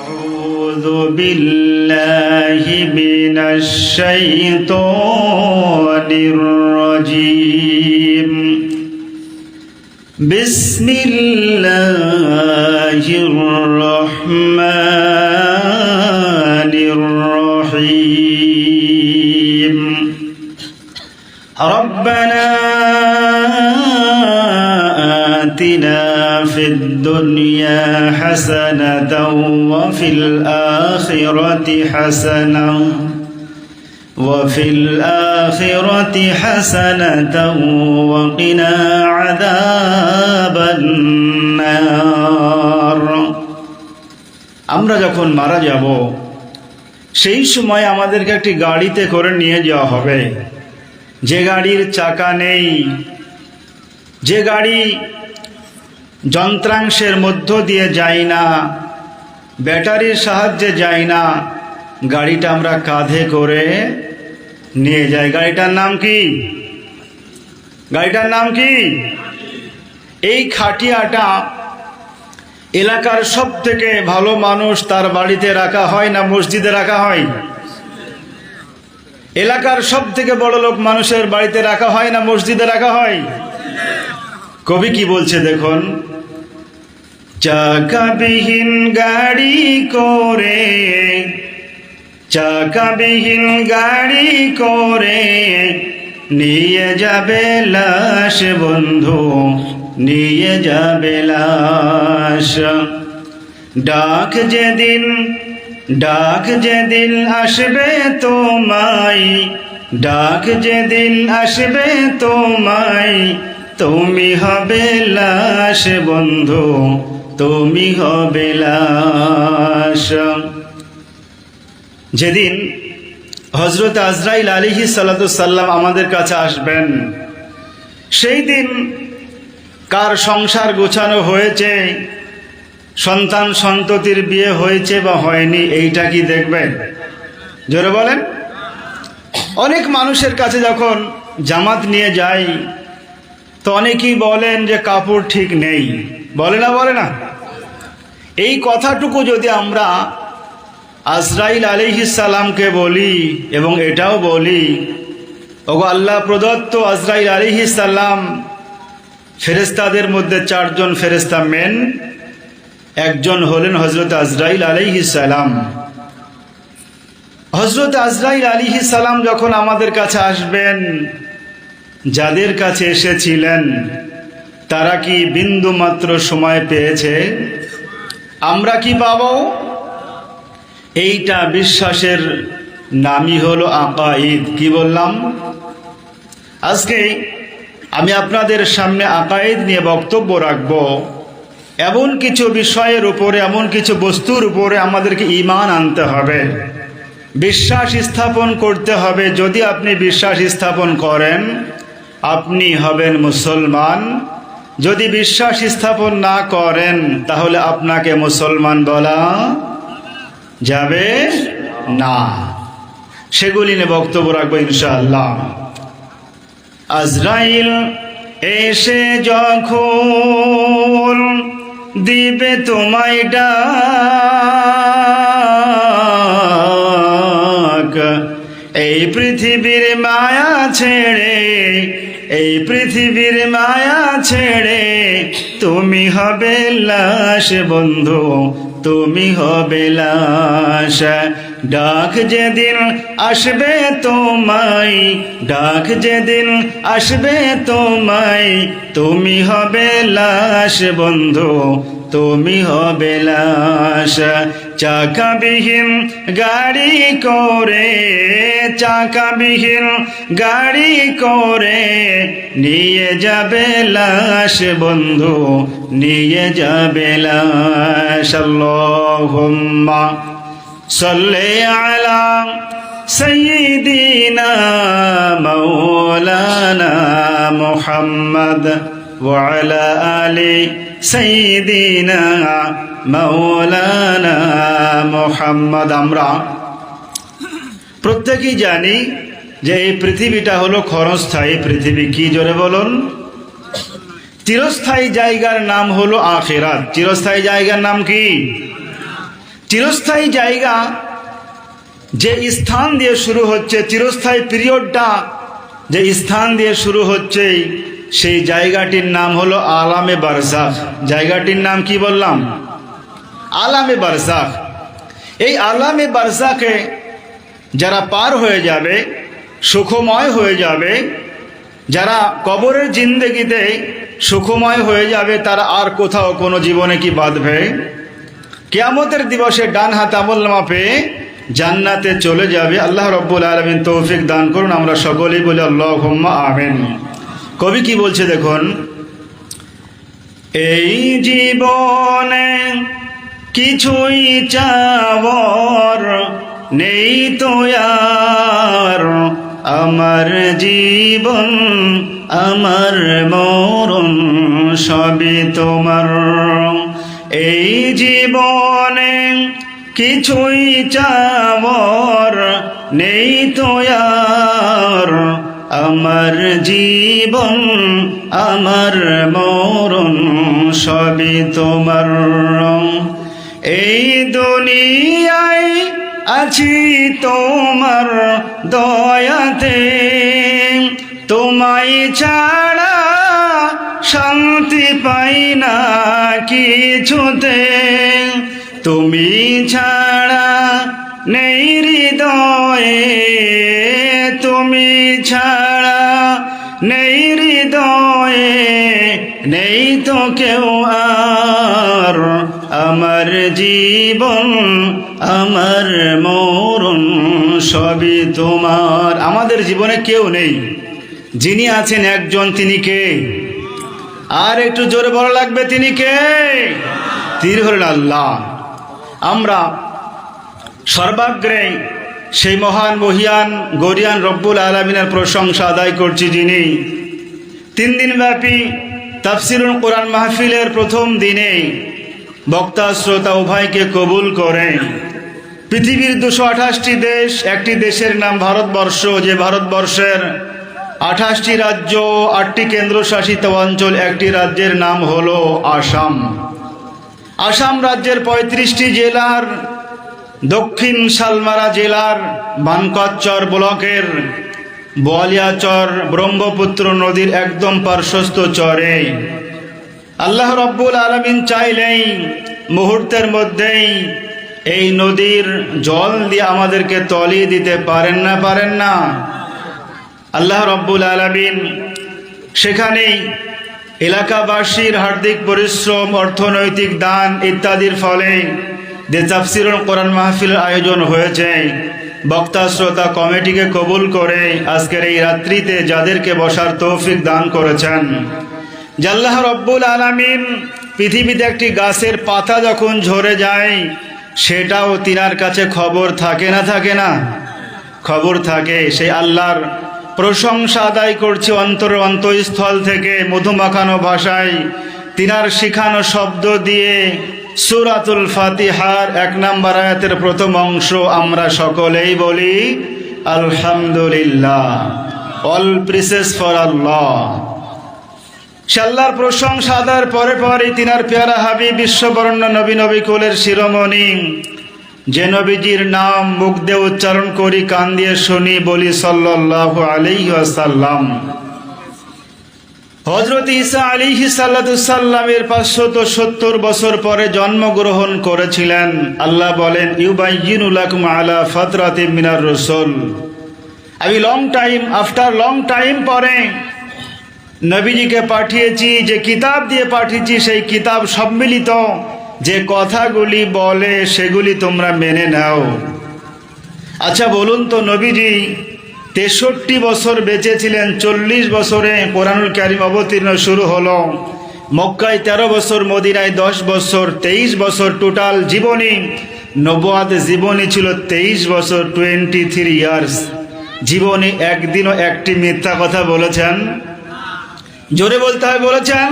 أعوذ بالله من الشيطان الرجيم بسم الله الرحمن الرحيم ربنا آتنا في الدنيا حسنة وفي الآخرة حسنة وقنا عذاب النار। আমরা যখন মারা যাব সেই সময় আমাদেরকে একটি গাড়িতে করে নিয়ে যাওয়া হবে, যে গাড়ির চাকা নেই, যে গাড়ি যন্ত্রাংশের মধ্য দিয়ে যায় না, ব্যাটারির সাহায্যে যায় না, গাড়িটা আমরা কাঁধে করে নিয়ে যাই। গাড়িটার নাম কি? গাড়িটার নাম কি? এই খাটিয়াটা এলাকার সব থেকে ভালো মানুষ তার বাড়িতে রাখা হয় না মসজিদে রাখা হয়? এলাকার সব থেকে বড় লোক মানুষের বাড়িতে রাখা হয় না মসজিদে রাখা হয়? কবি কি বলছে দেখুন, চাকাবিহীন গাড়ি করে, চাকাবিহীন গাড়ি করে নিয়ে যাবে লাশ বন্ধু, নিয়ে যাবে লাশ। ডাক যেদিন আসবে তোমায়, ডাক যেদিন আসবে তোমায়, তুমি হবে লাশ বন্ধু, তুমি হবে লাশ। যেদিন হযরত আজরাইল আলাইহিস সালাতু সাল্লাম আমাদের কাছে আসবেন, সেই দিন কার সংসার গোছানো হয়েছে, সন্তান সন্ততির বিয়ে হয়েছে বা হয়নি, এইটা কি দেখবেন? জোরে বলেন। অনেক মানুষের কাছে যখন জামাত নিয়ে যাই তো অনেকেই বলেন যে কাপড় ঠিক নেই, বলে না? এই কথাটুকু যদি আমরা আজরাইল আলাইহিস সালামকে বলি এবং এটাও বলি, ওগো আল্লাহ প্রদত্ত আজরাইল আলাইহিস সালাম, ফেরেশতাদের মধ্যে 4 জন ফেরেশতা মেন, একজন হলেন হযরত আজরাইল আলাইহিস সালাম। হযরত আজরাইল আলাইহিস সালাম যখন আমাদের কাছে আসবেন, যাদের কাছে এসেছিলেন তারা কি বিন্দু মাত্র সময় পেয়েছে? আমরা কি পাবো? এইটা বিশ্বাসের নামই হলো আকাঈদ। কি বললাম? আজকে আমি আপনাদের সামনে আকাঈদ নিয়ে বক্তব্য রাখব। এমন কিছু বিষয়ের উপরে, এমন কিছু বস্তুর উপরে আমাদেরকে ঈমান আনতে হবে, বিশ্বাস স্থাপন করতে হবে। যদি আপনি বিশ্বাস স্থাপন করেন আপনি হবেন মুসলমান, যদি বিশ্বাস স্থাপন না করেন তাহলে আপনাকে মুসলমান বলা যাবে না। সেগুলি নিয়ে বক্তব্য রাখবো ইনশাআল্লাহ। আজরাইল এসে যখন দিবে তোমায় ডাক, এই পৃথিবীর মায়া ছেড়ে, এই পৃথিবীর মায়া ছেড়ে তুমি হবে লাশ বন্ধু, তুমি হবে লাশ। ডাক যেদিন আসবে তোমায়, ডাক যেদিন আসবে তোমায়, তুমি হবে লাশ বন্ধু, তুমি হবে লাশ। চাকাবিহীন গাড়ি করে, চাকাবিহীন গাড়ি করে নিয়ে যাবে লাশ বন্ধু, নিয়ে যাবে লাশ। আল্লাহুম্মা সাল্লি আলা সাইয়্যিদিনা মাওলানা মুহাম্মদ ওয়া আলা আলি সাইয়্যিদিনা মাওলানা মুহাম্মদ। আমরা প্রত্যেকেই জানি যে এই পৃথিবীটা হলো ক্ষণস্থায়ী পৃথিবী। কি জোরে বলুন? চিরস্থায়ী জায়গার নাম হলো আখিরাত। চিরস্থায়ী জায়গার নাম কি? চিরস্থায়ী জায়গা যে স্থান দিয়ে শুরু হচ্ছে, চিরস্থায়ী পিরিয়ডটা যে স্থান দিয়ে শুরু হচ্ছে, সেই জায়গাটির নাম হলো আলামে বারজাখ। জায়গাটির নাম কি বললাম? আলামে বারজাখ। এই আলামে বারজাখে যারা পার হয়ে যাবে, সুখময় হয়ে যাবে, যারা কবরের জিন্দেগিতে সুখময় হয়ে যাবে, তারা আর কোথাও কোনো জীবনে কি বাঁধবে? কিয়ামতের দিবসে ডান হাত আমলনামা পেয়ে জান্নাতে চলে যাবে। আল্লাহ রাব্বুল আলামিন তৌফিক দান করুন। আমরা সকলেই বলি আল্লাহুম্মা আমিন। কবি কি বলছে দেখুন, এই জীবনে কিছুই চাওয়ার নেই তো আর, আমার জীবন আমার মরণ সবই তোমার। এই জীবনে কিছুই চাওয়ার নেই তো আর, আমার জীবন আমার মরণ সবই তোমার। এই দুনিয়ায় আছি তোমার দয়াতে, তোমায় ছাড়া শান্তি পাই না কিছুতে। তুমি ছাড়া নেই হৃদয়ে, তুমি ছাড়া নেই হৃদয়ে, নেই তো কেউ আর, আমার জীবন আমার মরণ সবই তোমার। আমাদের জীবনে কেউ নেই, যিনি আছেন একজন, তিনি কে? আর একটু জোরে বলা লাগবে, তিনি কে? তিনি হলেন আল্লাহ। আমরা সর্বাগ্রে সেই মহান মহিয়ান গরিয়ান রব্বুল আলামিনের প্রশংসা আদায় করছি, যিনি 3 দিনব্যাপী তাফসিরুল কোরআন মাহফিলের প্রথম দিনে বক্তা শ্রোতা উভয়কে কবুল করেন। পৃথিবীর 228টি দেশ, একটি দেশের নাম ভারতবর্ষ, যে ভারতবর্ষের 28টি রাজ্য, 8টি কেন্দ্রশাসিত অঞ্চল, একটি রাজ্যের নাম হলো আসাম। আসাম রাজ্যের 35টি জেলার দক্ষিণ শালমারা জেলার বানকচর ব্লকের বোয়ালিয়াচর ব্রহ্মপুত্র নদীর একদম পার্শ্বস্থ চরে আল্লাহ রাব্বুল আলামিন চাইলেই মুহূর্তের মধ্যেই এই নদীর জল দিয়ে আমাদেরকে তলিয়ে দিতে পারেন না? পারেন না? আল্লাহ রাব্বুল আলামিন সেখানেই এলাকাবাসীর হার্দিক পরিশ্রম, অর্থনৈতিক দান ইত্যাদির ফলে যে তাফসিরুল কোরআন মাহফিলের আয়োজন হয়েছে, বক্তা শ্রোতা কমিটিকে কবুল করে আজকের এই রাত্রিতে যাদেরকে বসার তৌফিক দান করেছেন, যে আল্লাহ রাব্বুল আলামিন পৃথিবীতে একটি গাছের পাতা যখন ঝরে যায়, সেটাও তিনার কাছে খবর থাকে না? থাকে না? খবর থাকে। সেই আল্লাহর প্রশংসা আদায় করছি অন্তরের অন্তঃস্থল থেকে, মধুমাখানো ভাষায় তিনার শিখানো শব্দ দিয়ে। সূরাতুল ফাতিহার 1 নম্বর আয়াতের প্রথম অংশ আমরা সকলেই বলি আলহামদুলিল্লাহ, অল প্রেসেস ফর আল্লাহ। আল্লাহর প্রশংসা আদায়ের পরে পরে তিনার পেয়ারা হাবিব বিশ্ববরণ্য নবী, নবী কুলের শিরোমণি, যে নবীজির নাম মুখ দিয়ে উচ্চারণ করি, কান দিয়ে শুনি, বলি সাল্লাল্লাহু আলাইহি ওয়াসাল্লাম। হযরত ঈসা আলাইহিস সালামের 570 বছর পরে জন্মগ্রহণ করেছিলেন। আল্লাহ বলেন ইউবাইয়িনু লাকুম আলা ফাতরাতিম মিনার রাসূল, আমি long time after long time পরে নবীজিকে পাঠিয়েছি, যে কিতাব দিয়ে পাঠিয়েছি, সেই কিতাব সম্মিলিত যে কথাগুলি বলে সেগুলি তোমরা মেনে নাও। আচ্ছা বলুন তো, নবীজি 63 বছর বেঁচে ছিলেন, 40 বছরে কোরআনুল কারীম অবতীর্ণ শুরু হলো। মক্কায় 13 বছর, মদিনায় 10 বছর, 23 বছর টোটাল জীবনী। নবুয়াত জীবনী ছিল 23 বছর, 23 ইয়ার্স। জীবনে একদিনও একটি মিথ্যা কথা বলেছেন? জোরে বলতে হয়, বলেছেন?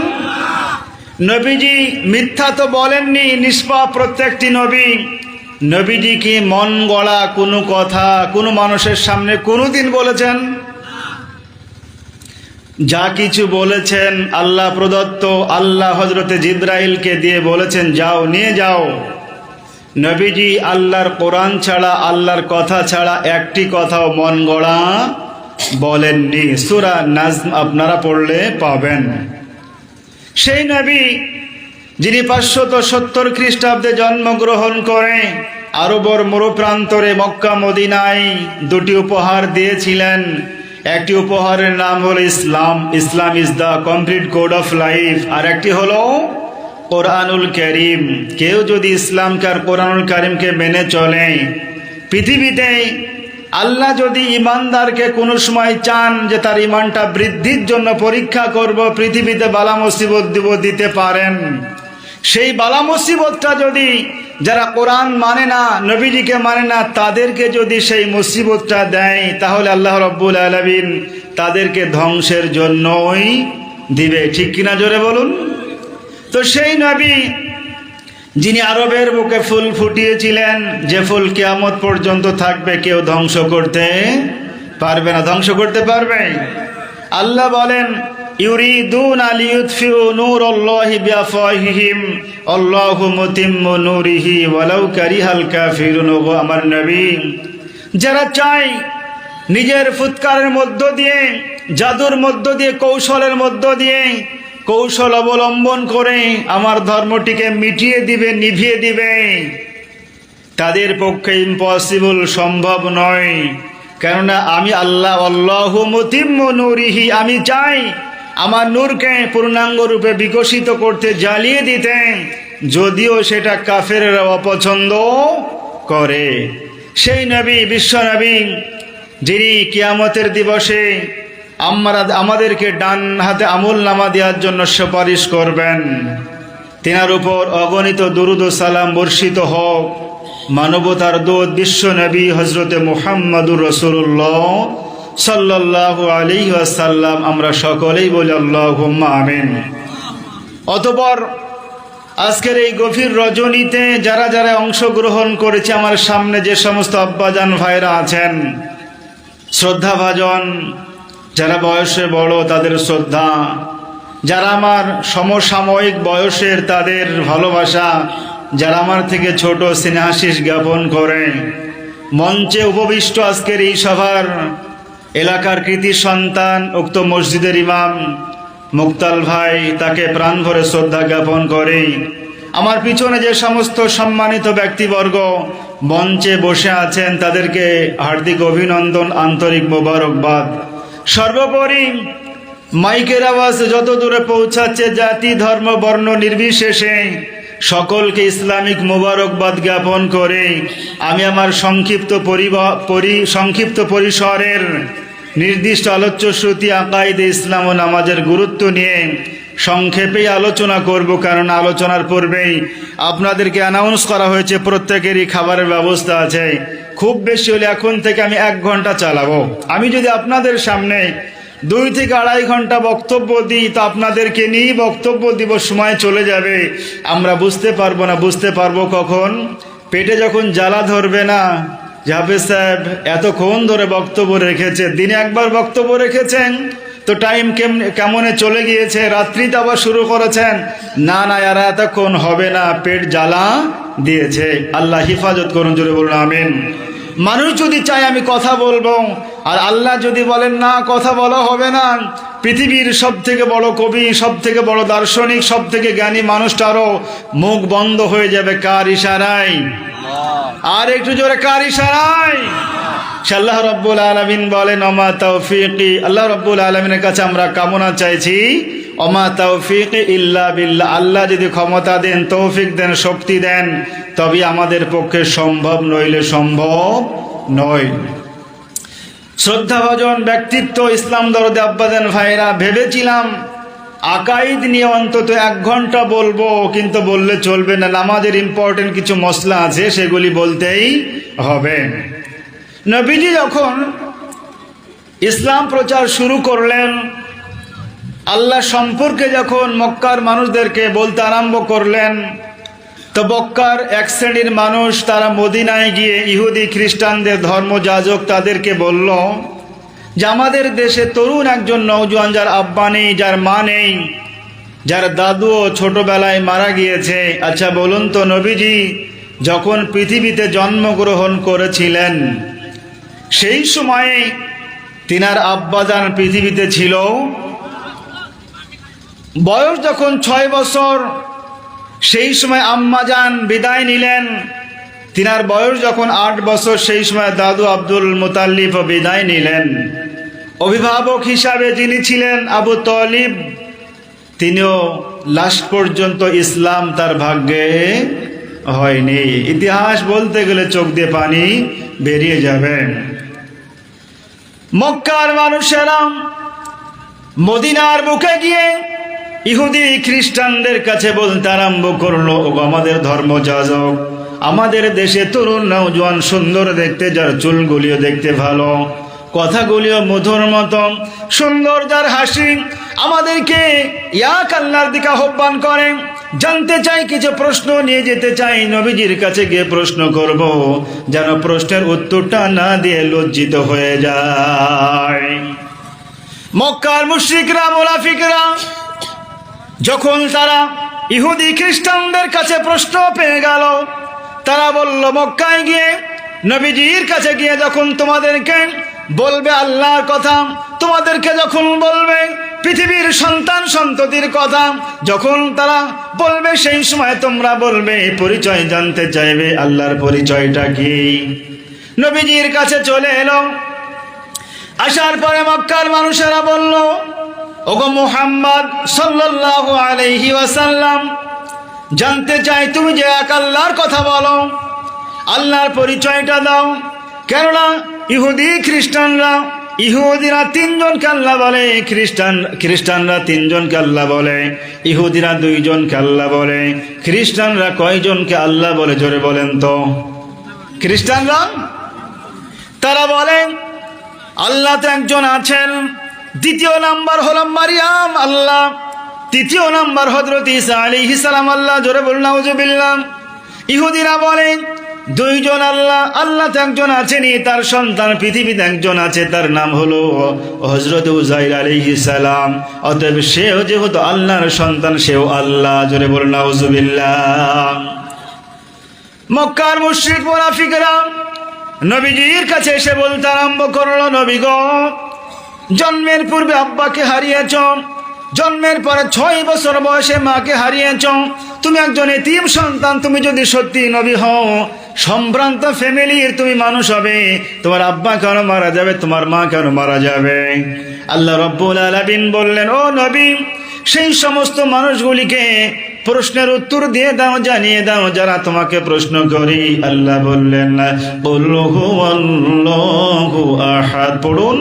নবীজি মিথ্যা তো বলেননি, নিষ্পাপ প্রত্যেকটি নবী। নবীজি কি মন গড়া কোনো কথা কোনো মানুষের সামনে কোনোদিন বলেছেন? যা কিছু বলেছেন আল্লাহ প্রদত্ত। আল্লাহ হযরতে জিবরাইলকে দিয়ে বলেছেন, যাও নিয়ে যাও। নবীজি আল্লাহর কোরআন ছাড়া, আল্লাহর কথা ছাড়া একটি কথাও মন গড়া বলেননি। সূরা নাজম আপনারা পড়লে পাবেন। সেই নবী যিনি 570 খ্রিস্টাব্দে জন্মগ্রহণ করে আরবের মরুপ্রান্তরে মক্কা মদিনায় দুটি উপহার দিয়েছিলেন। একটি উপহারের নাম হলো Islam, Islam is the complete code of life. আর একটি হলো কোরআনুল কারীম। কেউ যদি ইসলামকে আর কোরআনুল কারীমকে মেনে চলে, পৃথিবীতে আল্লাহ যদি ইমানদারকে কোনো সময় চান যে তার ইমানটা বৃদ্ধির জন্য পরীক্ষা করব, পৃথিবীতে বালা মুসিবত দিতে পারেন। সেই বালা মুসিবতটা যদি যারা কোরআন মানে না, নবীজিকে মানে না, তাদেরকে যদি সেই মুসিবতটা দেয়, তাহলে আল্লাহ রাব্বুল আলামিন তাদেরকে ধ্বংসের জন্যই দিবে। ঠিক কিনা জোরে বলুন। তো সেই নবী যিনি আরবের বুকে ফুল ফুটিয়েছিলেন, যে ফুল কিয়ামত পর্যন্ত থাকবে, কেউ ধ্বংস করতে পারবে না। ধ্বংস করতে পারবে? আল্লাহ বলেন, ইউরিদুনা লিইউতফিউ নূরাল্লাহি বিআফওয়াহিহিম আল্লাহু মুতিম্মু নূরিহি ওয়ালাউ কারিহাল কাফিরুন। ও আমার নবী, যারা চায় নিজের ফুৎকারের মধ্য দিয়ে, জাদুর মধ্য দিয়ে, কৌশলের মধ্য দিয়ে, কৌশল অবলম্বন করে আমার ধর্মটিকে মিটিয়ে দিবে, নিভিয়ে দিবে, তাদের পক্ষে ইম্পসিবল, সম্ভব নয়। কেননা আমি আল্লাহ, আল্লাহু মুতিম্মু নূরিহি, আমি চাই আমার নূরকে পূর্ণাঙ্গ রূপে বিকশিত করতে, জ্বালিয়ে দিতে, যদিও সেটা কাফেররা অপছন্দ করে। সেই নবী, বিশ্ব নবী, যিনি কিয়ামতের দিবসে আমাদেরকে ডান হাতে আমল নামা দেওয়ার জন্য সুপারিশ করবেন, তিনার উপর অগণিত দুরূদ ও সালাম বর্ষিত হোক। মানবতার দূত বিশ্ব নবী হযরতে মুহাম্মদুর রাসূলুল্লাহ সাল্লাল্লাহু আলাইহি ওয়াসাল্লাম, আমরা সকলেই বলি আল্লাহুম্মা আমিন। অতঃপর আজকের এই গভীর রজনীতে যারা যারা অংশগ্রহণ করেছে, আমার সামনে যে সমস্ত আব্বাজান ভাইরা আছেন, শ্রদ্ধাভাজন, যারা বয়সে বড় তাদের শ্রদ্ধা, যারা আমার সমসাময়িক বয়সের তাদের ভালোবাসা, যারা আমার থেকে ছোট স্নেহাশিস জ্ঞাপন করে, মঞ্চে উপবিষ্ট আজকের এই সভার এলাকার কৃতি সন্তান, উক্ত মসজিদের ইমাম মুক্তাল ভাই, তাকে প্রাণ ভরে শ্রদ্ধা জ্ঞাপন করে। আমার পিছনে যে সমস্ত সম্মানিত ব্যক্তিবর্গ মঞ্চে বসে আছেন, তাদেরকে হার্দিক অভিনন্দন, আন্তরিক মোবারকবাদ। সর্বোপরি মাইকের আওয়াজ যত দূরে পৌঁছাচ্ছে, জাতি ধর্ম বর্ণ নির্বিশেষে সকলকে ইসলামিক মোবারকবাদ জ্ঞাপন করে আমি আমার সংক্ষিপ্ত পরিসরের নির্দিষ্ট আলোচ্য শ্রুতি আকাইদে ইসলাম ও নামাজের গুরুত্ব নিয়ে সংক্ষেপেই আলোচনা করব। কারণ আলোচনার পূর্বেই আপনাদেরকে অ্যানাউন্স করা হয়েছে প্রত্যেকেরই খাবারের ব্যবস্থা আছে। খুব বেশি হলে এখন থেকে আমি 1 ঘন্টা চালাবো। আমি যদি আপনাদের সামনে 2 থেকে 2.5 ঘন্টা বক্তব্য দিই, তো আপনাদেরকে নিয়েই বক্তব্য দিব, সময় চলে যাবে, আমরা বুঝতে পারবো না। বুঝতে পারবো কখন? পেটে যখন জ্বালা ধরবে না, হাফেজ সাহেব এতক্ষণ ধরে বক্তব্য রেখেছে, দিনে একবার বক্তব্য রেখেছেন, তো টাইম কেমনে চলে গিয়েছে, রাত্রিতে আবার শুরু করেছেন, না না এরা এতক্ষণ হবে না, পেট জ্বালা দিয়েছে। আল্লাহ হিফাজত করুন, জোরে বলুন আমিন। মানুষ যদি চায় আমি কথা বলবো, আর আল্লাহ যদি বলেন না কথা বলা হবে না, পৃথিবীর সব থেকে বড় কবি, সব থেকে বড় দার্শনিক, সব থেকে জ্ঞানী মানুষটারও মুখ বন্ধ হয়ে যাবে। কার ইশারায়? আর একটু জোরে, কার ইশারায়? আল্লাহ রাব্বুল আলামিন বলেন, ওমা তাওফীকি, আল্লাহ রাব্বুল আলামিনের কাছে আমরা কামনা চাইছি, ওমা তাওফীকি ইল্লা বিল্লাহ। আল্লাহ যদি ক্ষমতা দেন, তৌফিক দেন, শক্তি দেন, তবে আমাদের পক্ষে সম্ভব, নইলে সম্ভব নয়। শ্রদ্ধাভাজন ব্যক্তিত্ব, ইসলাম দরদে আব্বাজান ভাইরা, ভেবেছিলাম আকাইদ নিয়ে অন্তত 1 ঘন্টা বলবো, কিন্তু বললে চলবে না। নামাজের ইম্পর্টেন্ট কিছু মসলা আছে, সেগুলি বলতেই হবে। নবীজি যখন ইসলাম প্রচার শুরু করলেন, আল্লাহ সম্পর্কে যখন মক্কার মানুষদেরকে বলতে আরম্ভ করলেন, তো মক্কার এক শ্রেণীর মানুষ তারা মদিনায় গিয়ে ইহুদি খ্রিস্টানদের ধর্মযাজক তাদেরকে বলল যে আমাদের দেশে তরুণ একজন নওজোয়ান, যার আব্বা নেই, যার মা নেই, যার দাদুও ছোটবেলায় মারা গিয়েছে। আচ্ছা বলুন তো, নবীজি যখন পৃথিবীতে জন্মগ্রহণ করেছিলেন সেই সময়ে তিনার আব্বাজান পৃথিবীতে ছিল। বয়স যখন 6 বছর, সেই সময় আম্মাজান বিদায় নিলেন। তিনার বয়স যখন 8 বছর, সেই সময় দাদু আব্দুল মুতাল্লিব বিদায় নিলেন। অভিভাবক হিসাবে যিনি ছিলেন আবু তালিব, তিনিও লাস্ট পর্যন্ত ইসলাম তার ভাগ্যে হয়নি। ইতিহাস বলতে গেলে চোখ দিয়ে পানি বেরিয়ে যাবে। মক্কার মানুষেরা মদিনার বুকে গিয়ে ইহুদি খ্রিস্টানদের কাছে বলতে আরম্ভ করলো, ও আমাদের ধর্মযাজক, আমাদের দেশে তরুণ নওজোয়ান সুন্দর দেখতে, যার চুলগুলিও দেখতে ভালো, কথাগুলিও মধুর মতো সুন্দর, যার হাসি, আমাদেরকে এক আল্লাহর দিকে আহ্বান করে। জানতে চাই, কিছু প্রশ্ন নিয়ে যেতে চাই, নবীজির কাছে গিয়ে প্রশ্ন করব, যেন প্রশ্নের উত্তরটা না দিয়ে লজ্জিত হয়ে যায়। মক্কার মুশরিকরা, মুনাফিকরা যখন তারা ইহুদি খ্রিস্টানদের কাছে প্রশ্ন পেয়ে গেল, তারা বলল, মক্কায় গিয়ে নবীজির কাছে গিয়ে যখন তোমাদেরকে বলবে আল্লাহর কথা, তোমাদেরকে যখন বলবে পৃথিবীর সন্তান সন্ততির কথা, যখন তারা বলবে সেই সময় তোমরা বলবে, পরিচয় জানতে চাইবে, আল্লাহর পরিচয়টা কি। নবীজির কাছে চলে এলো। আসার পরে মক্কার মানুষেরা বলল, ওগো মুহাম্মদ সাল্লাল্লাহু আলাইহি ওয়াসাল্লাম, জানতে চাই তুমি যে এক আল্লাহর কথা বলো, আল্লাহর পরিচয়টা দাও। কেননা ইহুদিরা 3 জনকে আল্লাহ বলে, খ্রিস্টানরা 3 জনকে আল্লাহ বলে, ইহুদিরা 2 জনকে আল্লাহ বলে। খ্রিস্টানরা কয়জনকে আল্লাহ বলে জোরে বলেন তো? খ্রিস্টানরা তারা বলেন আল্লাহ তো একজন আছেন, দ্বিতীয় নাম্বার হলো মারিয়াম আল্লাহ, তৃতীয় নাম্বার হযরত ঈসা আলাইহিস সালাম আল্লাহ, জোরে বলুন নাউজুবিল্লাহ। ইহুদিরা বলেন 2 জন আল্লাহ, আল্লাহ তো একজন আছেনই, তার সন্তান পৃথিবীতে একজন আছে, তার নাম হলো হযরত উযাইর আলাইহিস সালাম, অতএব সেও যেহেতু আল্লাহর সন্তান, সেও আল্লাহ, জোরে বলুন নাউজুবিল্লাহ। মক্কার মুশরিক মুনাফিকরা নবীজির কাছে এসে বলতে আরম্ভ করলো, নবী গো, জন্মের পূর্বে আব্বাকে হারিয়েছ, জন্মের পরে 6 বছর বয়সে মাকে হারিয়েছ, তুমি একজন এতিম সন্তান, তুমি যদি সত্যি নবী হও, সম্ভ্রান্ত ফ্যামিলির তুমি মানুষ হবে, তোমার আব্বা কেন মারা যাবে, তোমার মা কেন মারা যাবে? আল্লাহ রাব্বুল আলামিন বললেন, ও নবী, সেই সমস্ত মানুষগুলিকে প্রশ্নের উত্তর দিয়ে দাও, জানিয়ে দাও যারা তোমাকে প্রশ্ন করি। আল্লাহ বললেন, কুল হুয়াল্লাহু আহাদ, পড়ুন,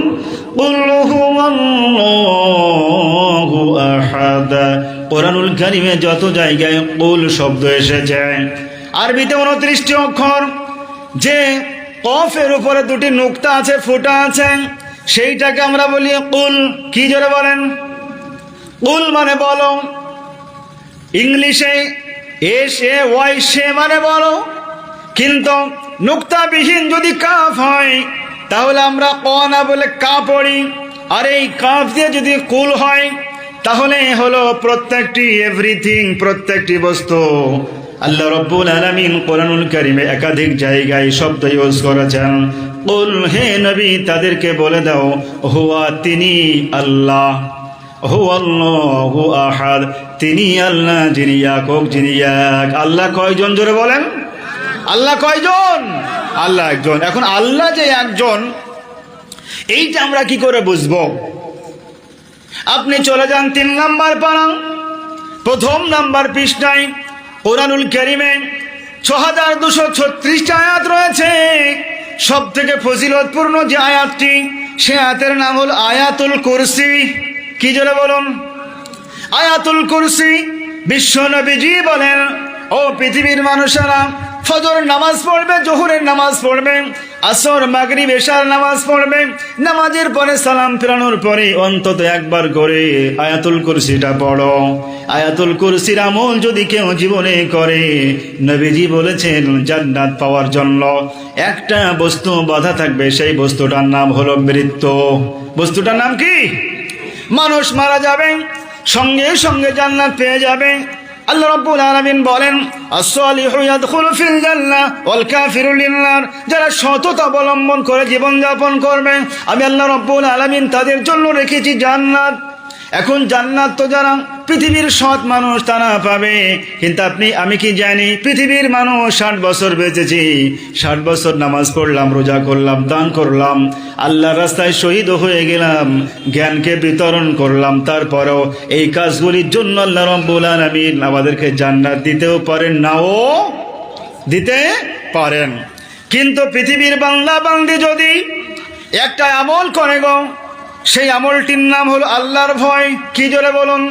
কুল হুয়াল্লাহু আহাদ। কোরআনুল কারীমে যত জায়গায় কুল শব্দ এসেছে, আরবিতে 29টি অক্ষর, যে কফের উপরে 2টি নুক্তা আছে, ফুটা আছে, সেইটাকে আমরা বলি কুল। কি জোরে বলেন? কুল মানে বলো। ইংলিশে SAY, সে মানে বলো। কিন্তু নুক্তাবিহীন যদি কাফ হয়, তাহলে আমরা ক না বলে কা পড়ি, আর এই কাফ দিয়ে যদি কুল হয়, তাহলে হলো প্রত্যেকটি, এভরিথিং, প্রত্যেকটি বস্তু। আল্লাহ রাব্বুল আলামিন কোরআনুল কারীমে একাধিক জায়গায় শব্দ ইউজ করেছেন। কুল, হে নবী, তাদেরকে বলে দাও, হুয়া, তিনি আল্লাহ, হুয়াল্লাহু আহাদ, তিনি আল্লাহ, যিনি একক, যিনি এক। আল্লাহ কয়জন জোরে বলেন? আল্লাহ কয়জন? আল্লাহ একজন। এখন আল্লাহ যে একজন, এইটা আমরা কি করে বুঝবো? আপনি চলে যান 3 নাম্বার পারা, 1ম নাম্বার পৃষ্ঠায় কোরআনুল কারীমে 6236টা আয়াত রয়েছে। সব থেকে ফজিলতপূর্ণ যে আয়াতটি, সে আয়াতের নাম হল আয়াতুল কুরসি। কি জোরে বলুন? আয়াতুল কুরসি। বিশ্ব নবীজি বলেন, ও পৃথিবীর মানুষেরা, ফজর নামাজ পড়বে, জোহরের নামাজ পড়বে, আসর, মাগরিব, এশার নামাজ পড়বে, নামাজের পরে সালাম ফেরানোর পরে অন্তত একবার করে আয়াতুল কুরসিটা পড়ো। আয়াতুল কুরসির আমল যদি কেউ জীবনে করে, নবীজি বলেছেন জান্নাত পাওয়ার জন্য একটা বস্তু বাধা থাকবে, সেই বস্তুটার নাম হলো মৃত্যু। বস্তুটার নাম কি? মানুষ মারা যাবে, সঙ্গে সঙ্গে জান্নাত পেয়ে যাবে। আল্লাহ রাব্বুল আলামিন বলেন আস-সালিহু ইয়াদখুলু ফিল জান্নাহ ওয়াল কাফিরু লিন-নার। যারা সততা অবলম্বন করে জীবন যাপন করবে, আমি আল্লাহ রাব্বুল আলামিন তাদের জন্য রেখেছি জান্নাত। এখন জান্নাত তো যারা পৃথিবীর সৎ মানুষ তারা পাবে, কিন্তু আমি কি জানি পৃথিবীর মানুষ 60 বছর বেঁচেছি, 60 বছর নামাজ পড়লাম, রোজা করলাম, দান করলাম, আল্লাহর রাস্তায় শহীদ হয়ে গেলাম, জ্ঞানকে বিতরণ করলাম, তারপরেও এই কাজগুলির জন্য আল্লাহ রাব্বুল আলামিন আমাদেরকে জান্নাত দিতেও পারেন, নাও দিতে পারেন। কিন্তু পৃথিবীর বান্দা বান্দি যদি একটা আমল করে গো, সেই আমলটির নাম হলো আল্লাহর ভয়। কি জোরে বলুন?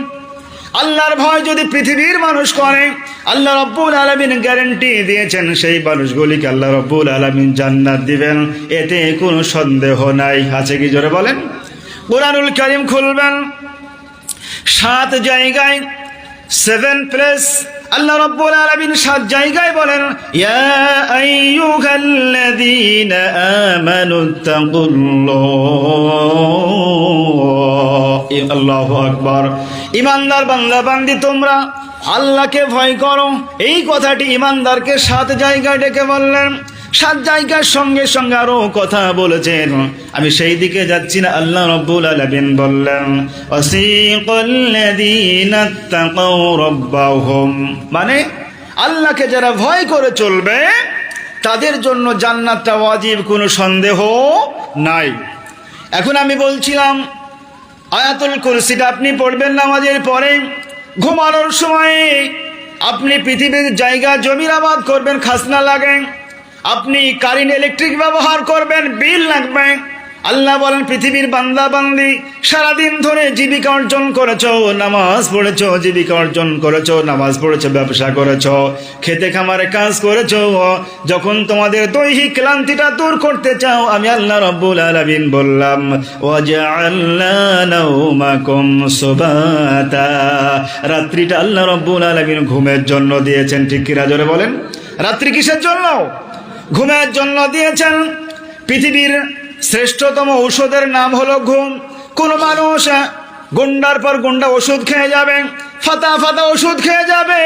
আল্লাহর ভয় যদি পৃথিবীর মানুষ করে, আল্লাহ রাব্বুল আলামিন গ্যারান্টি দিয়েছেন সেই মানুষগুলিকে আল্লাহ রাব্বুল আলামিন জান্নাত দিবেন, এতে কোনো সন্দেহ নাই। আছে কি জোরে বলেন? কুরআনুল কারীম খুলবেন, 7 জায়গায় 7 প্লেস আল্লাহ রাব্বুল আলামিন 7 জায়গায় বলেন ইয়া আইয়ুহাল্লাযীনা আমানুত্তাকুল্লাহ। আল্লাহু আকবার। ঈমানদার বান্দা বান্দি তোমরা আল্লাহকে ভয় করো, এই কথাটি ঈমানদারকে 7 জায়গায় ডেকে বললেন। 7 জায়গার সঙ্গে সঙ্গে আরো কথা বলেছেন, আমি সেই দিকে যাচ্ছি না। আল্লাহ রাব্বুল আলামিন বললেন ওয়াসিকাল্লাযীনা তাকাউ রাব্বাহুম, মানে আল্লাহকে যারা ভয় করে চলবে তাদের জন্য জান্নাতটা ওয়াজিব, কোনো সন্দেহ নাই। এখন আমি বলছিলাম আয়াতুল কুরসিটা আপনি পড়বেন নামাজের পরে, ঘুমানোর সময় আপনি পৃথিবীর জায়গা জমির আবাদ করবেন, খাজনা লাগে, আপনি কারেন্ট ইলেকট্রিক ব্যবহার করবেন, বিল লাগবে। আল্লাহ বলেন পৃথিবীর বান্দা বান্দি সারাদিন ধরে জীবিকা অর্জন করেছো, নামাজ পড়েছো, জীবিকা অর্জন করেছো, নামাজ পড়েছো, ব্যবসা করেছো, খেতে খামারে কাজ করেছো, যখন তোমাদের দৈহিক ক্লান্তিটা দূর করতে চাও, আমি আল্লাহ রাব্বুল আলামিন বললাম ওয়াজআলনা নাওমাকুম সুবাতা, রাত্রিটা আল্লাহ রাব্বুল আলামিন ঘুমের জন্য দিয়েছেন। ঠিক কি জোরে বলেন? রাত্রি কিসের জন্য? ঘুমের জন্য দিয়েছেন। পৃথিবীর শ্রেষ্ঠতম ঔষধের নাম হলো ঘুম। কোন মানুষ গুন্ডার পর গুন্ডা ওষুধ খেয়ে যাবে, ফাতা ফাতা ওষুধ খেয়ে যাবে,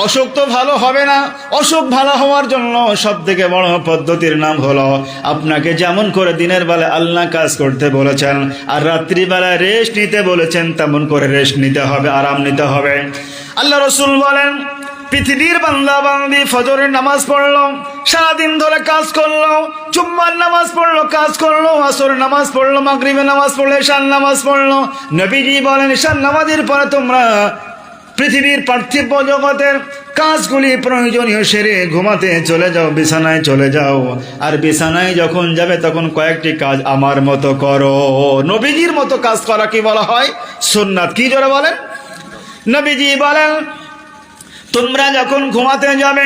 অসুখ তো ভালো হবে না। অসুখ ভালো হওয়ার জন্য সব থেকে বড় পদ্ধতির নাম হলো আপনাকে যেমন করে দিনের বেলা আল্লাহ কাজ করতে বলেছেন আর রাত্রিবেলায় রেস্ট নিতে বলেছেন, তেমন করে রেস্ট নিতে হবে, আরাম নিতে হবে। আল্লাহ রাসূল বলেন পৃথিবীর বান্দা বান্দি ফজরের নামাজ পড়লো, সারাদিন ধরে কাজ করলো, জুম্মার নামাজ পড়লো, কাজ করলো, আসরের নামাজ পড়লো, মাগরিবের নামাজ পড়লো, ঈশার নামাজ পড়লো। নবীজি বলেন ঈশার নামাজের পরে তোমরা পৃথিবীর পার্থিব জগতের কাজগুলি প্রয়োজনীয় সেরে ঘুমাতে চলে যাও, বিছানায় চলে যাও। আর বিছানায় যখন যাবে তখন কয়েকটি কাজ আমার মতো করো। নবীজির মতো কাজ করা কি বলা হয়? সুন্নাত। কি জোরে বলেন? নবীজি বলেন তোমরা যখন ঘুমাতে যাবে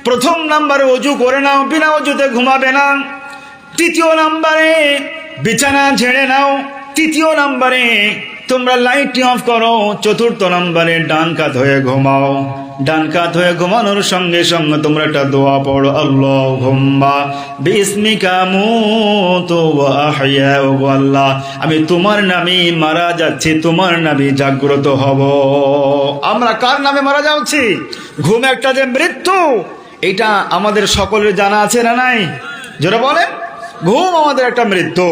প্রথম নম্বরে ওযু করে নাও, বিনা ওযুতে ঘুমাবে না। দ্বিতীয় নম্বরে বিছানা ঝেড়ে নাও। তৃতীয় নম্বরে তোমরা লাইট অফ করো। চতুর্থ নম্বরে ডান কাত হয়ে ঘুমাও। ডান কাত হয়ে ঘুমানোর সঙ্গে সঙ্গে তোমরা একটা দোয়া পড়ো, আল্লাহুম্মা বিসমিকা মুতু ওয়া আহয়া। ও আল্লাহ, আমি তোমার নামে মারা যাচ্ছি, তোমার নামে জাগ্রত হব। আমরা কার নামে মারা যাচ্ছি? ঘুম একটা যে মৃত্যু, এটা আমাদের সকলের জানা আছে না নাই? যারা বলেন ঘুম আমাদের একটা মৃত্যু।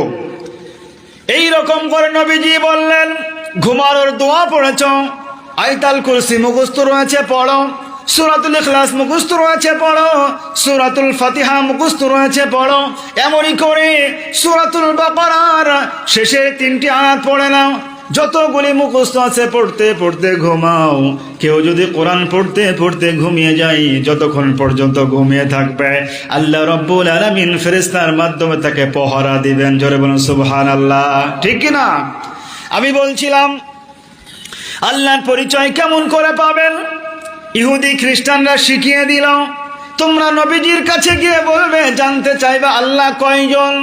এই রকম করে নবীজি বললেন ঘুমানোর দোয়া পড়েছ, আয়াতুল কুরসি মুখস্থ রয়েছে পড়ো, সূরাতুল ইখলাস মুখস্থ রয়েছে পড়ো, সূরাতুল ফাতিহা মুখস্থ রয়েছে পড়ো। এমনই করে সূরাতুল বাকারার শেষের 3টি আয়াত পড়ে নাও। যতগুলি মুখস্থ আছে পড়তে পড়তে ঘুমাও। কেউ যদি কোরআন পড়তে পড়তে ঘুমিয়ে যায়, যতক্ষণ পর্যন্ত ঘুমিয়ে থাকবে আল্লাহ রাব্বুল আলামিন ফেরেশতার মাধ্যমে তাকে পহরা দিবেন। জোরে বলুন সুবহানাল্লাহ। ঠিক কি না? আমি বলছিলাম আল্লাহর পরিচয় কেমন করে পাবেন? ইহুদি খ্রিস্টানরা শিখিয়ে দিল। তোমরা নবীজির কাছে গিয়ে বলবে, জানতে চাইবে আল্লাহ কয়জন।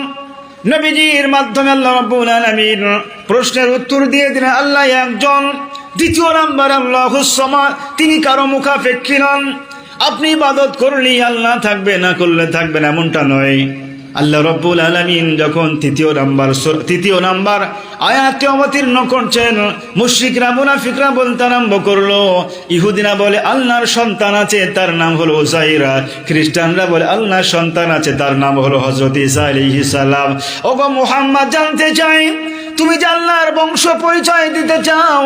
নবীজির মাধ্যমে আল্লাহ রাব্বুল আলামিন প্রশ্নের উত্তর দিয়ে দিলেন আল্লাহ একজন। দ্বিতীয় নাম্বার আল্লাহুস সামাদ, তিনি কারো মুখাপেক্ষী নন। আপনি ইবাদত করলেই আল্লাহ থাকবে, না করলে থাকবে না, এমনটা নয়। আল্লাহ রাব্বুল আলামিন যখন তৃতীয় নাম্বার আয়াতটি অবতীর্ণ করছেন, মুশরিকরা মুনাফিকরা বলতে আরম্ভ করলো, ইহুদিরা বলে আল্লাহর সন্তান আছে, তার নাম হলো উযাইর। খ্রিস্টানরা বলে আল্লাহর সন্তান আছে, তার নাম হলো হযরত ঈসা আলাইহিস সালাম। ওগো মুহাম্মদ, জানতে চাই তুমি যে আল্লাহর বংশ পরিচয় দিতে চাও,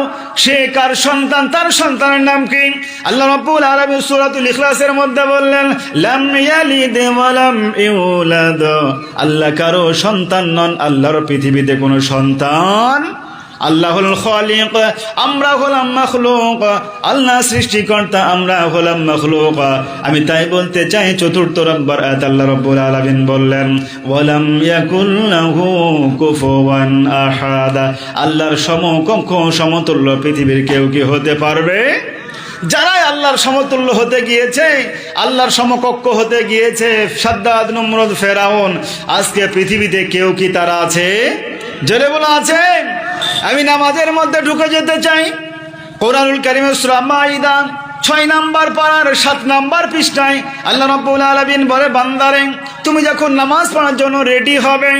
সে কার সন্তান, তার সন্তানের নাম কি? আল্লাহ রাব্বুল আলামিন সূরাতুল ইখলাসের মধ্যে বললেন, লাম ইয়ালিদ ওয়া লাম ইউলাদ। আল্লাহ কারো সন্তান নন, আল্লাহর পৃথিবীতে কোনো সন্তান। আল্লাহুল খালিক, আমরা হলাম মাখলুক। আল্লাহ সৃষ্টিকর্তা, আমরা হলাম মাখলুক। আমি তাই বলতে চাই, চতুর্থ নম্বর আয়াত আল্লাহ রাব্বুল আলামিন বললেন, ওয়ালাম ইয়াকুল লাহু কুফুয়ান আহাদ। আল্লাহর সমকক্ষ সমতুল্য পৃথিবীর কেউ কি হতে পারবে? যারাই আল্লাহর সমতুল্য হতে গিয়েছে, আল্লাহর সমকক্ষ হতে গিয়েছে, সাদ্দাদ, নমরুদ, ফেরাউন, আজকে পৃথিবীতে কেউ কি তারা আছে? জোরে বলা আছে? আমি নামাজের মধ্যে ঢুকে যেতে চাই। কোরআনুল কারীমের সূরা মাইদা 6 নাম্বার পারার 7 নাম্বার পৃষ্ঠায় আল্লাহ রাব্বুল আলামিন বলে, বান্দারে তুমি যখন নামাজ পড়ার জন্য রেডি হবে,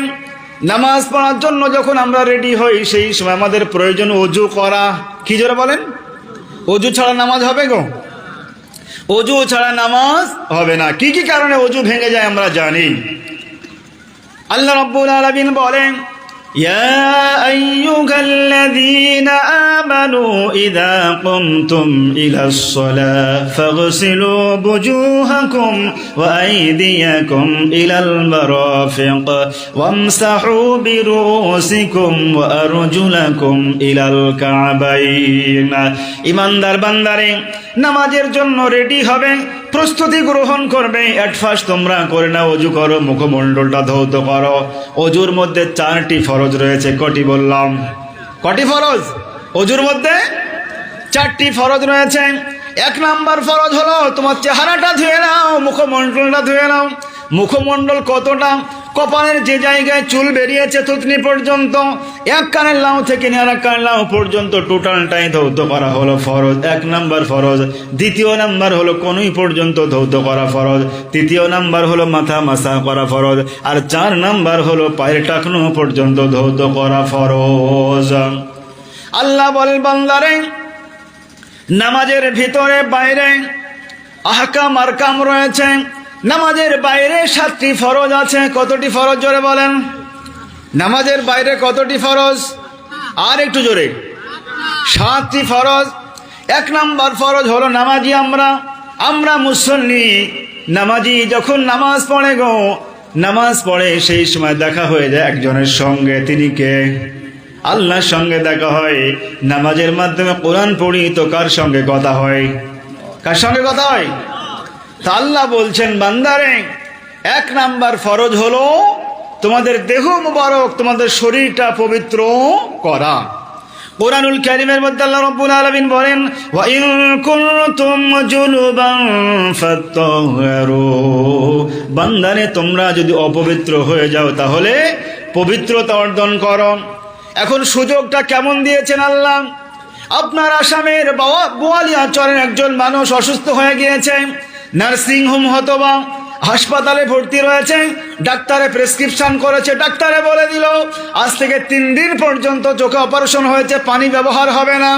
নামাজ পড়ার জন্য যখন আমরা রেডি হই, সেই সময় আমাদের প্রয়োজন ওযু করা। কি জোরে বলেন? ওযু ছাড়া নামাজ হবে গো? ওযু ছাড়া নামাজ হবে না। কি কি কারণে ওযু ভেঙে যায় আমরা জানি। আল্লাহ রাব্বুল আলামিন বলেন, ইয়া আইয়ুহাল্লাযীনা আমানু ইযা কুমতুম ইলাস সালাতি ফাগসিলু বুজুহাকুম ওয়া আইদিয়াকুম ইলাল মারাফিক ওয়ামসাহু বিরুসিকুম ওয়া আরজুলাকুম ইলাল কা'বাইন। ঈমানদার বান্দারে, নামাজের জন্য রেডি হবে, প্রস্তুতি গ্রহণ করবে। এট ফার্স্ট তোমরা করে নাও, ওযু করো, মুখমণ্ডলটা ধৌত করো। ওযুর মধ্যে 4টি ফরজ রয়েছে। কটি বললাম? কটি ফরজ? ওযুর মধ্যে 4টি ফরজ রয়েছে। 1 নাম্বার ফরজ হলো তোমার চেহারাটা ধুয়ে নাও, মুখমণ্ডলটা ধুয়ে নাও। মুখমণ্ডল কতটা? কপালের যে জায়গায় চুল বেরিয়েছে থুতনি পর্যন্ত, এক কানের লাউ থেকে আরেক কানের লাউ পর্যন্ত টোটালটাই ধৌত করা হলো ফরজ, 1 নাম্বার ফরজ। দ্বিতীয় নাম্বার হলো কনুই পর্যন্ত ধৌত করা ফরজ। তৃতীয় নাম্বার হলো মাথা মাসা করা ফরজ। আর 4 নাম্বার হলো পায়ের টাকনু পর্যন্ত ধৌত করা ফরজ। আল্লাহ বলেন, বান্দারে নামাজের ভিতরে বাইরে আহকাম আরকাম রয়েছে। নামাজের বাইরে 7টি ফরজ আছে। কতটি ফরজ জোরে বলেন? নামাজের বাইরে কতটি ফরজ? আর একটু জোরে। 7টি ফরজ। 1 নাম্বার ফরজ হলো নামাজি আমরা মুসল্লি। নামাজি যখন নামাজ পড়ে গো, নামাজ পড়ে, সেই সময় দেখা হয়ে যায় একজনের সঙ্গে। তিনি কে? আল্লাহর সঙ্গে দেখা হয়। নামাজের মাধ্যমে কোরআন পড়ি তো কার সঙ্গে কথা হয়? কার সঙ্গে কথা হয়? তা আল্লাহ বলছেন, বান্দারে 1 নাম্বার ফরজ হলো তোমাদের দেহ মুবারক, তোমাদের শরীরটা পবিত্র করা। কোরআনুল কারীমের মধ্যে আল্লাহ রাব্বুল আলামিন বলেন, ওয়া ইন কুনতুম জুনুবান ফাত্তাহহারু। বান্দারে তোমরা যদি অপবিত্র হয়ে যাও তাহলে পবিত্রতা অর্জন করো। এখন সুযোগটা কেমন দিয়েছেন আল্লাহ? আপনার আসামের বোয়ালিয়াচরের একজন মানুষ অসুস্থ হয়ে গিয়েছে, নার্সিং হোম অথবা হাসপাতালে ভর্তি রয়েছে। ডাক্তারে প্রেসক্রিপশন করেছে, ডাক্তারে বলে দিল আজ থেকে 3 দিন পর্যন্ত চোখে অপারেশন হয়েছে, পানি ব্যবহার হবে না,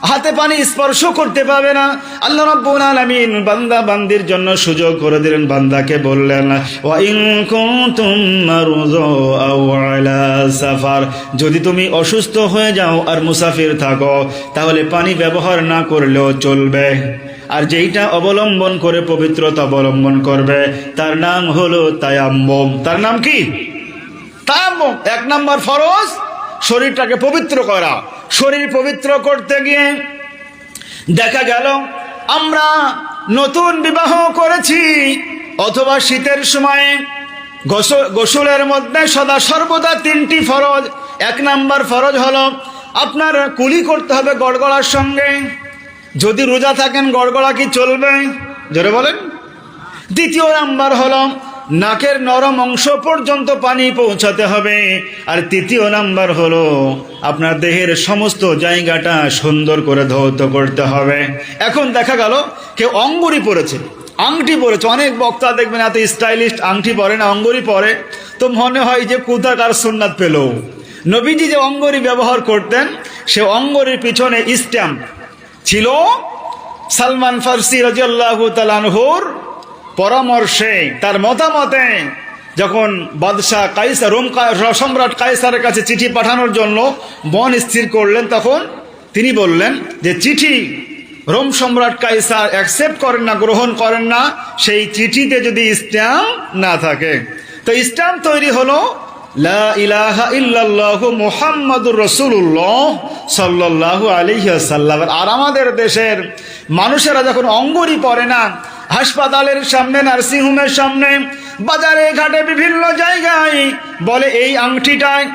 হাতে পানি স্পর্শ করতে পাবে না। আল্লাহ রাব্বুল আলামিন বান্দা বান্দির জন্য সুযোগ করে দিলেন। বান্দাকে বললেন, ওয়া ইন কুনতুম মারযা আও আলা সাফার, যদি তুমি অসুস্থ হয়ে যাও আর মুসাফির থাকো তাহলে পানি ব্যবহার না করলেও চলবে। আর যেইটা অবলম্বন করে পবিত্রতা অবলম্বন করবে তার নাম হলো তায়াম্মুম। তার নাম কি? তায়াম্মুম। 1 নাম্বার ফরজ শরীরটাকে পবিত্র করা। শরীর পবিত্র করতে গিয়ে দেখা গেল আমরা নতুন বিবাহ করেছি অথবা শীতের সময়ে গোসলের মধ্যে সদা সর্বদা 3টি ফরজ। 1 নাম্বার ফরজ হলো আপনার কুলি করতে হবে গড়গড়ার সঙ্গে। যদি রোজা থাকেন গড়গড়া কি চলবে? জোরে বলেন। দ্বিতীয় নাম্বার হলো নাকের নরম অংশ পর্যন্ত পানি পৌঁছাতে হবে। আর তৃতীয় নাম্বার হলো আপনার দেহের সমস্ত জায়গাটা সুন্দর করে ধৌত করতে হবে। এখন দেখা গেল কেউ অঙ্গুরি পরেছে, আংটি পরেছে, অনেক বক্তা দেখবেন এত স্টাইলিশ আংটি পরে না, অঙ্গুরি পরে, তো মনে হয় যে কোথাকার সুন্নাত পেল। নবীজি যে অঙ্গুরি ব্যবহার করতেন সে অঙ্গুরির পিছনে স্ট্যাম্প ছিল সালমান ফার্সি রাদিয়াল্লাহু তাআলা আনহুর পরামর্শে, তার মতামতে যখন বাদশাহ কায়সার, রোম সম্রাট কায়সারের কাছে চিঠি পাঠানোর জন্য মন স্থির করলেন, তখন তিনি বললেন যে চিঠি রোম সম্রাট কায়সার অ্যাকসেপ্ট করেন না, গ্রহণ করেন না সেই চিঠিতে যদি স্ট্যাম্প না থাকে। তো স্ট্যাম্প তৈরি হলো লা ইলাহা ইল্লাল্লাহু মুহাম্মাদুর রাসূলুল্লাহ সাল্লাল্লাহু আলাইহি ওয়াসাল্লাম। আর আমাদের দেশের মানুষেরা যখন অঙ্গুরি পরে না, হাসপাতালের সামনে, নার্সিংহোমের সামনে, বাজারে ঘাটে, বিভিন্ন জায়গায় বলে এই আংটিটায়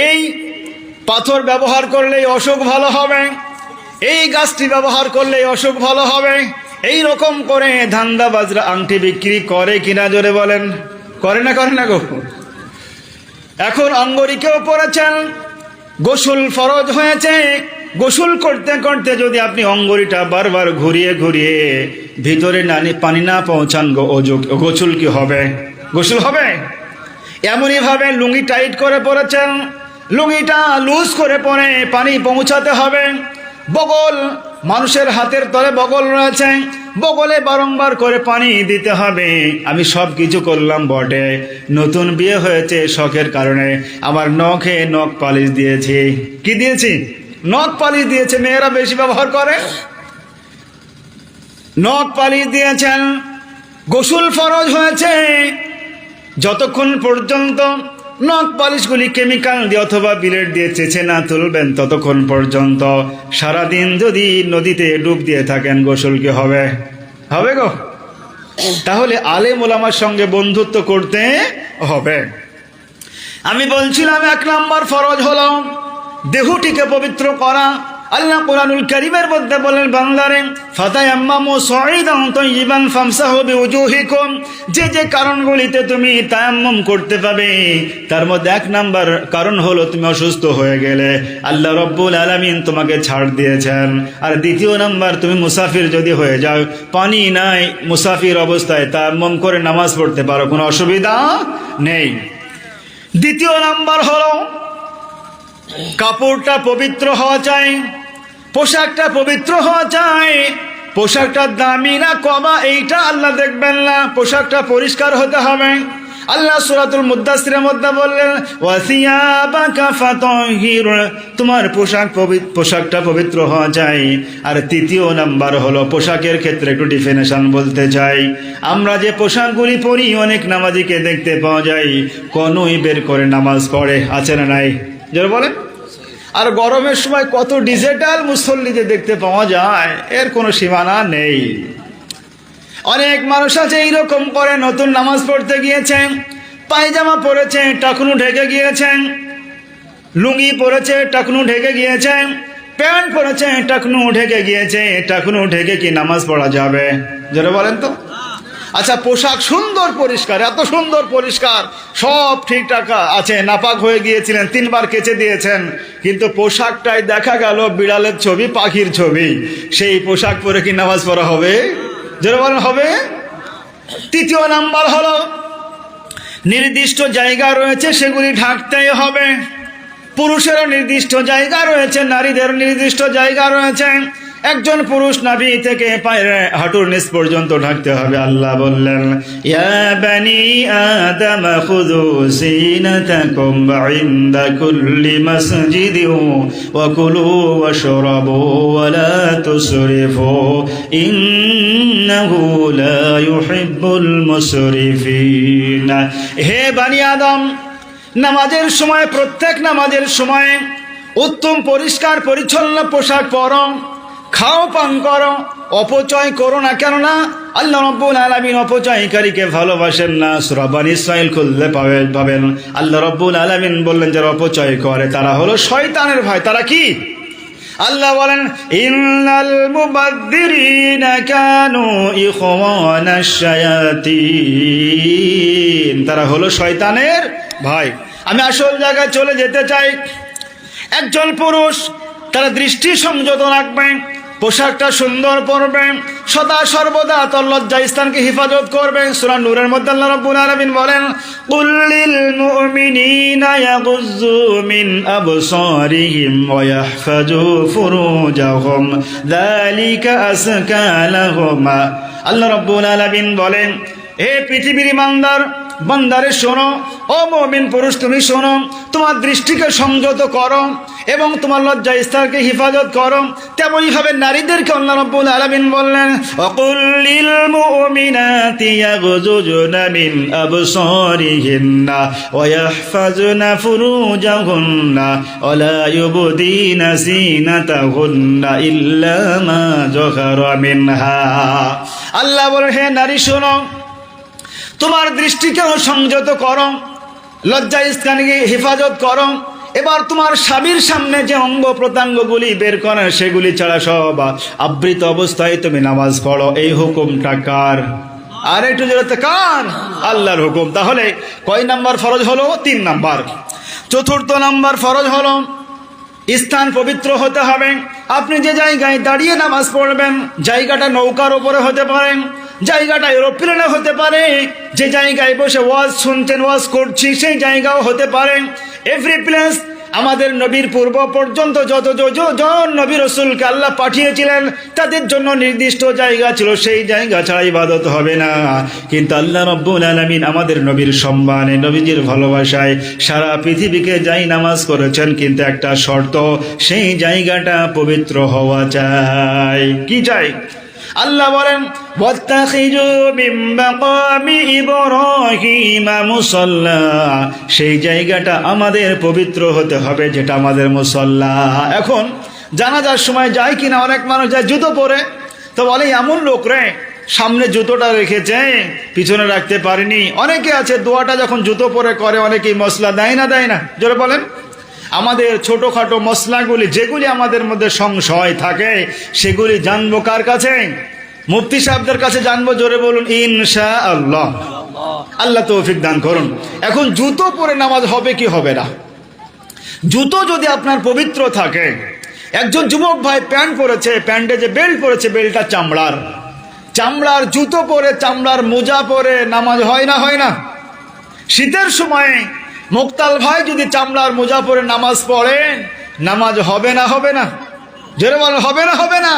এই পাথর ব্যবহার করলে অসুখ ভালো হবে, এই গাছটি ব্যবহার করলে অসুখ ভালো হবে, এই রকম করে ধান্দাবাজরা আংটি বিক্রি করে কিনা জোরে বলেন? করে না, করে না গো? এখন অঙ্গুরি কেউ পরেছেন, গোসল ফরজ হয়েছে, গোসল করতে করতে যদি আপনি অঙ্গুরিটা বারবার ঘুরিয়ে ঘুরিয়ে ভিতরে পানি না পৌঁছান, গোসল কি হবে? গোসল হবে? এমনই ভাবে লুঙ্গি টাইট করে পরেছেন, লুঙ্গিটা লুজ করে পরে পানি পৌঁছাতে হবে। বগল, মানুষের হাতের তলে বগল রয়েছে, বগলে বারংবার করে পানি দিতে হবে। আমি সব কিছু করলাম বটে, নতুন বিয়ে হয়েছে, শখের কারণে আমার নখে নখ পালিশ দিয়েছি। কি দিয়েছি? নখ পালিশ দিয়েছে। মেয়েরা বেশি ব্যবহার করে, নখ পালিশ দিয়েছেন। গোসল ফরজ হয়েছে, যতক্ষণ পর্যন্ত নখ পালিশগুলি কেমিক্যাল দিয়ে অথবা বিলেট দিয়ে চেঁচে না তুলবেন ততক্ষণ পর্যন্ত সারাদিন যদি নদীতে ডুব দিয়ে থাকেন গোসল কি হবে? হবে গো? তাহলে আলেম ওলামার সঙ্গে বন্ধুত্ব করতে হবে। আমি বলছিলাম 1 নম্বর ফরজ হলো দেহটিকে পবিত্র করা। আল্লাহ কুরআনুল কারীমের মধ্যে বলেন, বান্দারে ফাতায়াম্মামু সাঈদান তাইয়িবান ফামসাহু বিউজুহিকুম, যে যে কারণগুলিতে তুমি তায়াম্মুম করতে পাবে তার মধ্যে 1 নাম্বার কারণ হলো তুমি অসুস্থ হয়ে গেলে আল্লাহ রাব্বুল আলামিন তোমাকে ছাড় দিয়েছেন। আর দ্বিতীয় নাম্বার, তুমি মুসাফির যদি হয়ে যাও, পানি নাই, মুসাফির অবস্থায় তায়াম্মুম করে নামাজ পড়তে পারো, কোনো অসুবিধা নেই। দ্বিতীয় নাম্বার হলো কাপড়টা পবিত্র হওয়া চাই, পোশাকটা পবিত্র হওয়া চাই। পোশাকটা দামি না কমা এইটা আল্লাহ দেখবেন না, পোশাকটা পরিষ্কার হতে হবে। আল্লাহ সূরাতুল মুদ্দাসসিরের মধ্যে বললেন, ওয়াসিয়াবাকা ফাতাহির, তোমার পোশাকটা পবিত্র হওয়া চাই। আর তৃতীয় নাম্বার হলো পোশাকের ক্ষেত্রে একটু ডিফিনেশন বলতে চাই। আমরা যে পোশাকগুলি পরি অনেক নামাজিকে দেখতে পাওয়া যায় কোনই বের করে নামাজ পড়ে, আছে না নাই? যারা বলেন, আর গরমের সময় কত ডিজিটাল মুসল্লিদের দেখতে পাওয়া যায়, এর কোনো সীমানা নেই। অনেক মানুষ আছে এইরকম করে, নতুন নামাজ পড়তে গিয়েছেন, পায়জামা পরেছে, টাকনু ঢেকে গিয়েছেন, লুঙ্গি পরেছে, টাকনু ঢেকে গিয়েছেন, প্যান্ট পরেছে, টাকনু ঢেকে গিয়েছে। টাকনু ঢেকে কি নামাজ পড়া যাবে? যারা বলেন তো। আচ্ছা, পোশাক সুন্দর পরিষ্কার, এত সুন্দর পরিষ্কার, সব ঠিকঠাক আছে, নাপাক হয়ে গিয়েছিলেন, 3 বার কেচে দিয়েছেন, কিন্তু পোশাকটাই দেখা গেল বিড়ালের ছবি, পাখির ছবি, সেই পোশাক পরে কি নামাজ পড়া হবে? যারা বলেন হবে। তৃতীয় নাম্বার হলো নির্দিষ্ট জায়গা রয়েছে, সেগুলি ঢাকতেই হবে। পুরুষেরও নির্দিষ্ট জায়গা রয়েছে, নারীদের নির্দিষ্ট জায়গা রয়েছে। একজন পুরুষ নাভি থেকে পায়ের হাঁটুর নিচ পর্যন্ত ঢাকতে হবে। আল্লাহ বললেন, ইয়া বানি আদম খুযু যিনাতাকুম ইনদা কুল্লি মাসজিদিন ওয়া কুলু ওয়াশরাবু ওয়া লা তুসরিফু ইন্নাহু লা ইউহিব্বুল মুসরিফিন। হে বানি আদম, নামাজের সময়, প্রত্যেক নামাজের সময় উত্তম পরিষ্কার পরিচ্ছন্ন পোশাক পরো, খাও, পান করো, অপচয় করো না। কেননা আল্লাহ রাব্বুল আলামিন অপচয়কারীকে ভালোবাসেন না। সূরা বনী ইসরাঈল খুললে পাবেন আল্লাহ রাব্বুল আলামিন বললেন যারা অপচয় করে তারা হলো শয়তানের ভাই। তারা কি? আল্লাহ বলেন ইন্নাল মুবাদদিরিনা কানু ইখওয়ানাশ শায়াতিন, তারা হলো শয়তানের ভাই। আমি আসল জায়গায় চলে যেতে চাই। একজন পুরুষ তারা দৃষ্টি সংযত রাখবে, পোশাকটা সুন্দর পরবে, সদা সর্বদা তার লজ্জা স্থানকে হেফাজত করবে। সূরা নূরের মধ্যে আল্লাহ রাব্বুল আলামিন বলেন কুল লিল মুমিনিনা ইয়াগুয্যু মিন আবসারিহিম ওয়া ইয়াহফাযু ফুরুজাহুম যালিকা আযকা লাহুম। আল্লাহ রাব্বুল আলামিন বলেন, হে পৃথিবীর ইমানদার বান্দারে শোনো, ও মুমিন পুরুষ তুমি শোনো, তোমার দৃষ্টিকে সংযত করো এবং তোমার লজ্জা স্থানকে হেফাজত করো। তেমনই ভাবে নারীদেরকে আল্লাহ রাব্বুল আলামিন বললেন ওয়াকুল লিল মুমিনাতি ইয়াগুযুনা মিন আবসারিহিন্না ওয়া ইয়াহফাজুনা ফুরুজাহুন্না ওয়া লা ইউবদিনা যিনাতাহুন্না ইল্লা মা যাহারা মিনহা। আল্লাহ বলেন, হে নারী শোনো, তোমার দৃষ্টিকেও সংযত করো, লজ্জা স্থানকে হেফাজত করো। এবার তোমার স্বামীর সামনে যে অঙ্গ প্রত্যঙ্গগুলি বের করে সেগুলি ছাড়া সব আবৃত অবস্থায় তুমি নামাজ পড়ো। এই হুকুমটা কার? আর একটু জোরে কার? আল্লাহর হুকুম। তাহলে কয় নাম্বার ফরজ হলো? 3 নাম্বার। চতুর্থ নাম্বার ফরজ হলো স্থান পবিত্র হতে হবে। আপনি যে জায়গায় দাঁড়িয়ে নামাজ পড়বেন, জায়গাটা নৌকার উপরে হতে পারে, জায়গাটা এরোপ্লেনে হতে পারে, যে জায়গায় বসে ওয়াজ শুনছেন, ওয়াজ করছি সেই জায়গাও হতে পারে। Every place. আমাদের নবীর পূর্ব পর্যন্ত যতজন নবী রাসূলকে আল্লাহ পাঠিয়েছিলেন তাদের জন্য নির্দিষ্ট জায়গা ছিল, সেই জায়গা ছাড়া ইবাদত হবে না। কিন্তু আল্লাহ রাব্বুল আলামিন আমাদের নবীর সম্মানে, নবীজির ভালোবাসায় সারা পৃথিবীকে যাই নামাজ করেছেন, কিন্তু একটা শর্ত, সেই জায়গাটা পবিত্র হওয়া চাই। কি চাই? আল্লাহ বলেন ওয়াত্তাখিযু মিন মাকামি ইব্রাহিমা মুসাল্লা, সেই জায়গাটা আমাদের পবিত্র হতে হবে, যেটা আমাদের মুসাল্লা। এখন জানাজার সময় যায় কিনা অনেক মানুষ যায় জুতো পরে, তো বলে এমন লোক রে সামনে জুতোটা রেখেছে পিছনে রাখতে পারেনি। অনেকে আছে দোয়াটা যখন জুতো পরে করে অনেকেই মশলা দেয় না, দেয় না, জোরে বলেন। আমাদের ছোটোখাটো মশলাগুলি যেগুলি আমাদের মধ্যে সংশয় থাকে সেগুলি জানবো কার কাছে? মুফতি সাহেবদের কাছে জানবো। জোরে বলুন ইনশাআল্লাহ। আল্লাহ তৌফিক দান করুন। এখন জুতো পরে নামাজ হবে কি হবে না? জুতো যদি আপনার পবিত্র থাকে, একজন যুবক ভাই প্যান্ট পরেছে, প্যান্টে যে বেল্ট পরেছে বেল্টটা চামড়ার জুতো পরে, চামড়ার মোজা পরে নামাজ হয় না? হয় না? শীতের সময়ে মুক্তাল ভাই যদি চামড়ার মোজা পরে নামাজ পড়েন, নামাজ হবে না? হবে না? জোরে বলেন হবে না? হবে না?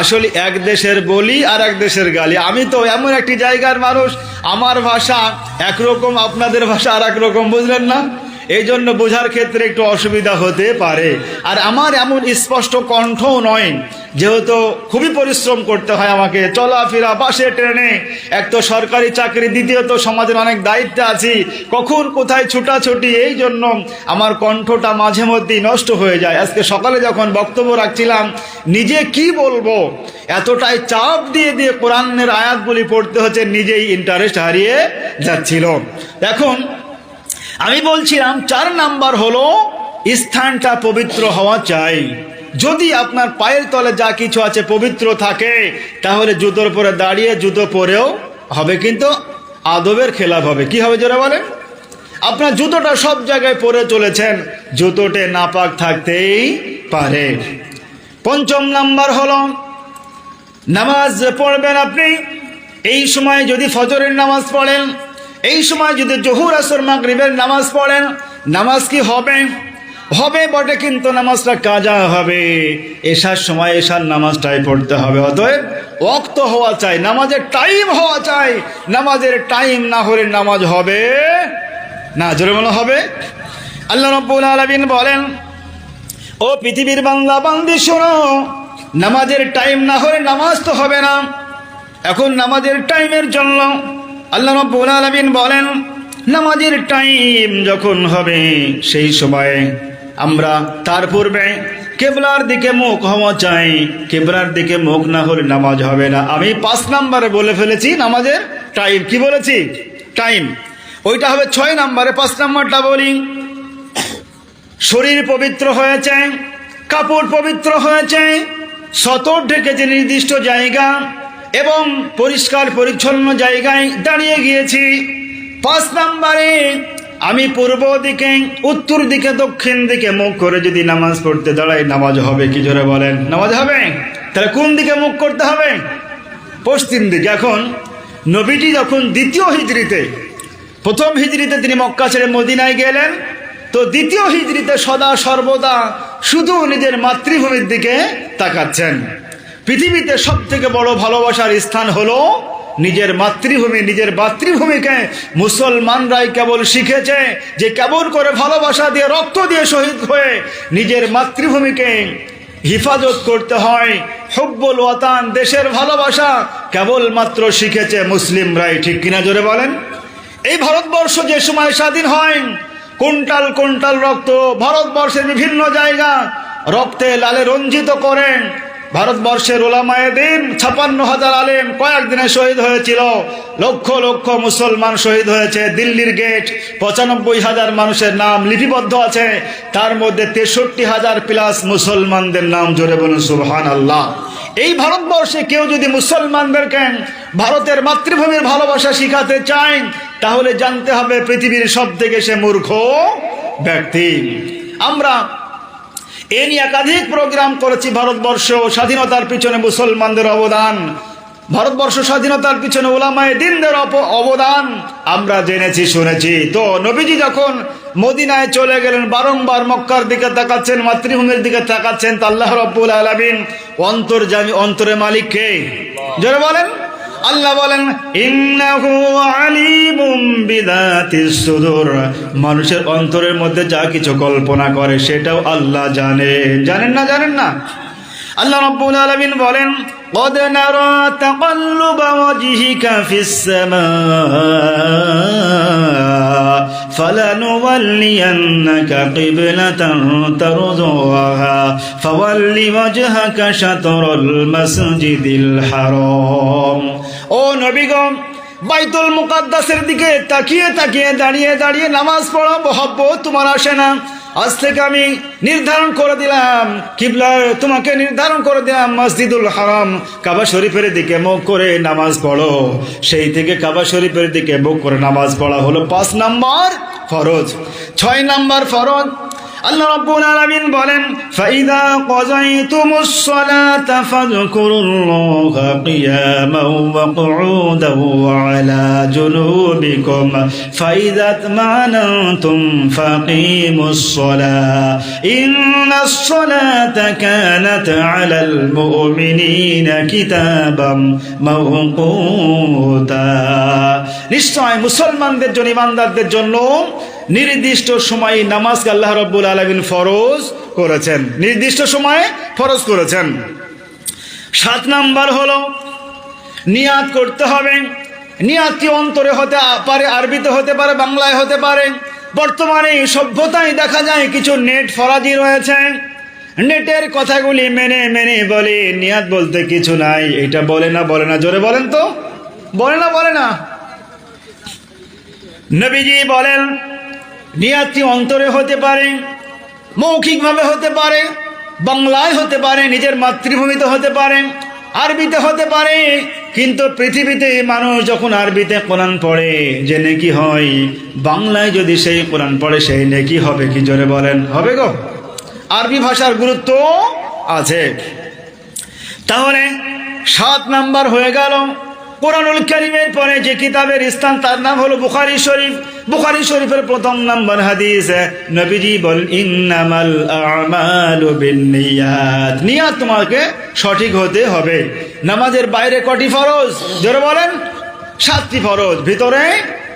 আসলে এক দেশের বলি আর এক দেশের গালি। আমি তো এমন একটি জায়গার মানুষ, আমার ভাষা একরকম, আপনাদের ভাষা আর এক রকম, বুঝলেন না? এই জন্য বোঝার ক্ষেত্রে একটু অসুবিধা হতে পারে। আর আমার এমন স্পষ্ট কণ্ঠও নয়, যেহেতু খুবই পরিশ্রম করতে হয় আমাকে, চলাফেরা, বাসে ট্রেনে, এক তো সরকারি চাকরি, দ্বিতীয়ত সমাজের অনেক দায়িত্বে আছি, কখন কোথায় ছুটাছুটি, এই জন্য আমার কণ্ঠটা মাঝে মধ্যেই নষ্ট হয়ে যায়। আজকে সকালে যখন বক্তব্য রাখছিলাম, নিজে কি বলবো এতটাই চাপ দিয়ে দিয়ে কোরআনের আয়াতগুলি পড়তে হচ্ছে, নিজেই ইন্টারেস্ট হারিয়ে যাচ্ছিল। এখন আমি বলছিলাম 4 নাম্বার হলো স্থানটা পবিত্র হওয়া চাই। যদি আপনার পায়ের তলে যা কিছু আছে পবিত্র থাকে, তাহলে জুতোর পরে দাঁড়িয়ে জুতো পরেও হবে, কিন্তু আদবের খেলাফ হবে। কি হবে জোরে বলেন? আপনার জুতোটা সব জায়গায় পরে চলেছেন, জুতোতে নাপাক থাকতেই পারে। 5 নাম্বার হলো নামাজ পড়বেন আপনি, এই সময় যদি ফজরের নামাজ পড়েন, এই সময় যদি জোহর আসর মাগরিবের নামাজ পড়েন, নামাজ কি হবে? হবে বটে, কিন্তু নামাজটা কাজা হবে। এশার সময় এশার নামাজটাই পড়তে হবে। অতএব ওয়াক্ত হওয়া চাই, নামাজের টাইম হওয়া চাই। নামাজের টাইম না হলে নামাজ হবে না। জোরে বলা হবে। আল্লাহ রাব্বুল আলামিন বলেন, ও পৃথিবীর বান্দা বান্দি শোনো, নামাজের টাইম না হলে নামাজ তো হবে না। এখন নামাজের টাইমের জন্য আল্লাহ রাব্বুল আলামিন বলেন, নামাজের টাইম যখন হবে সেই সময়ে আমরা তার পূর্বে কিবলার দিকে মুখ হওয়া চাই। কিবলার দিকে মুখ না হলে নামাজ হবে না। আমি 5 নাম্বারে বলে ফেলেছি নামাজের টাইম। কি বলেছি? টাইম। ওইটা হবে 6 নাম্বারে। 5 নাম্বারটা বলি, শরীর পবিত্র হয়েছে, কাপড় পবিত্র হয়েছে, সতর ঢেকেছে নির্দিষ্ট জায়গা এবং পরিষ্কার পরিচ্ছন্ন জায়গায় দাঁড়িয়ে গিয়েছি। 5 নম্বরে আমি পূর্ব দিকে, উত্তর দিকে, দক্ষিণ দিকে মুখ করে যদি নামাজ পড়তে দাঁড়াই, নামাজ হবে কি? জোরে বলেন, নামাজ হবে? তাহলে কোন দিকে মুখ করতে হবে? পশ্চিম দিকে। এখন নবীজি যখন দ্বিতীয় হিজরিতে, প্রথম হিজরিতে তিনি মক্কা ছেড়ে মদিনায় গেলেন, তো দ্বিতীয় হিজরিতে সদা সর্বদা শুধু নিজের মাতৃভূমির দিকে তাকাচ্ছেন। পৃথিবীতে সব থেকে বড় ভালোবাসার স্থান হলো নিজের মাতৃভূমি। নিজের মাতৃভূমিকে মুসলমানরাই কেবল শিখেছে যে কেবল করে ভালোবাসা দিয়ে, রক্ত দিয়ে শহীদ হয়ে নিজের মাতৃভূমিকে হিফাজত করতে হয়। হুব্বুল ওয়াতান, দেশের ভালোবাসা কেবলমাত্র শিখেছে মুসলিমরাই। ঠিক কিনা জোরে বলেন? এই ভারতবর্ষ যে সময় স্বাধীন হয়, কুইন্টাল কুইন্টাল রক্ত ভারতবর্ষের বিভিন্ন জায়গা রক্তে লালে রঞ্জিত করেন। ভারতবর্ষের ওলামায়ে দ্বীন 56,000 আলেম কয়েকদিনে শহীদ হয়েছিল। লক্ষ লক্ষ মুসলমান শহীদ হয়েছে। দিল্লির গেট 95,000 মানুষের নাম লিপিবদ্ধ আছে, তার মধ্যে 63,000 প্লাস মুসলমানদের নাম। জোরে বলুন সুবহানাল্লাহ। এই ভারতবর্ষে কেউ যদি মুসলমানদেরকে ভারতের মাতৃভূমির ভালোবাসা শিখাতে চায়, তাহলে জানতে হবে পৃথিবীর সব থেকে সে মূর্খ ব্যক্তি। আমরা এ নিয়ে একাধিক প্রোগ্রাম করেছি। ভারতবর্ষ স্বাধীনতার পিছনে মুসলমানদের অবদান, ভারতবর্ষ স্বাধীনতার পিছনে ওলামায়ে দ্বীনদের অবদান আমরা জেনেছি, শুনেছি। তো নবীজি যখন মদিনায় চলে গেলেন, বারংবার মক্কার দিকে তাকাচ্ছেন, মাতৃভূমির দিকে তাকাচ্ছেন। তা আল্লাহ রাব্বুল আলামিন অন্তর্যামী, অন্তরের মালিক কে? জোরে বলেন। আল্লাহ বলেন, ইন্নাহু আলিমুম বিযাতিস সুদূর। মানুষের অন্তরের মধ্যে যা কিছু কল্পনা করে সেটাও আল্লাহ জানে। জানেন না? জানেন না? আল্লাহ রাব্বুল আলামিন বলেন, قد نرى تقلب وجهك في السماء فلنولينك قبلة ترضاها فول وجهك شطر المسجد الحرام। ও নবীগণ, বাইতুল মুকাদ্দাসের দিকে তাকিয়ে তাকিয়ে দাঁড়িয়ে দাঁড়িয়ে নামাজ পড়া মহব্বত তোমার আসে না? আজ থেকে আমি নির্ধারণ করে দিলাম কিবলা, তোমাকে নির্ধারণ করে দিলাম মসজিদুল হারাম, কাবা শরীফের দিকে মুখ করে নামাজ পড়ো। সেই থেকে কাবা শরীফের দিকে মুখ করে নামাজ পড়া হলো 5 নম্বর ফরজ। 6 নম্বর ফরজ আল্লাহ রাব্বুল আলামিন বলেন, ফাইদা কাযাইতুমুস সালাতা ফাযকুরুল্লাহা কিয়ামান ওয়া কুউদান ওয়া আলা জুনুবিকুম ফাইদা তামানাতুম ফাকিমুস সালাহ ইন্নাস সালাতা কানাত আলাল মুমিনিনা কিতাবাম মাওকুতা। নিশ্চয় মুসলমানদের জন্য, ইমানদারদের জন্য নির্দিষ্ট সময়ে নামাজকে আল্লাহ রাব্বুল আলামিন ফরজ করেছেন, নির্দিষ্ট সময়ে ফরজ করেছেন। 7 নাম্বার হলো নিয়াত করতে হবে। নিয়াতটি অন্তরে হতে পারে, আরবিতে হতে পারে, বাংলায় হতে পারে। বর্তমানে সভ্যতায় দেখা যায় কিছু নেট ফরাজি রয়েছে, নেটের কথাগুলি মেনে মেনে বলে নিয়াত বলতে কিছু নাই। এটা বলে না? বলে না? জোরে বলেন তো, বলে না? বলে না? নবীজি বলেন, নিয়াতটি অন্তরে হতে পারে, মৌখিকভাবে হতে পারে, বাংলায় হতে পারে, নিজের মাতৃভূমিতে হতে পারে, আরবিতে হতে পারে। কিন্তু পৃথিবীতে মানুষ যখন আরবিতে কোরআন পড়ে যে নেকি হয়, বাংলায় যদি সেই কোরআন পড়ে সেই নেকি হবে কি? জোরে বলেন, হবে গো? আরবি ভাষার গুরুত্ব আছে। তাহলে 7 নাম্বার হয়ে গেল। কোরআনুল কারীমের পরে যে কিতাবের স্থান তার নাম হলো বুখারী শরীফ। বুখারী শরীফের 1 নম্বর হাদিস নবীজি বলেন, ইন্নামাল আমালু বিন্নিয়াত। নিয়াত তোমাকে সঠিক হতে হবে। নামাজের বাইরে কটি ফরজ? জোরে বলেন। 7টি ফরজ, ভিতরে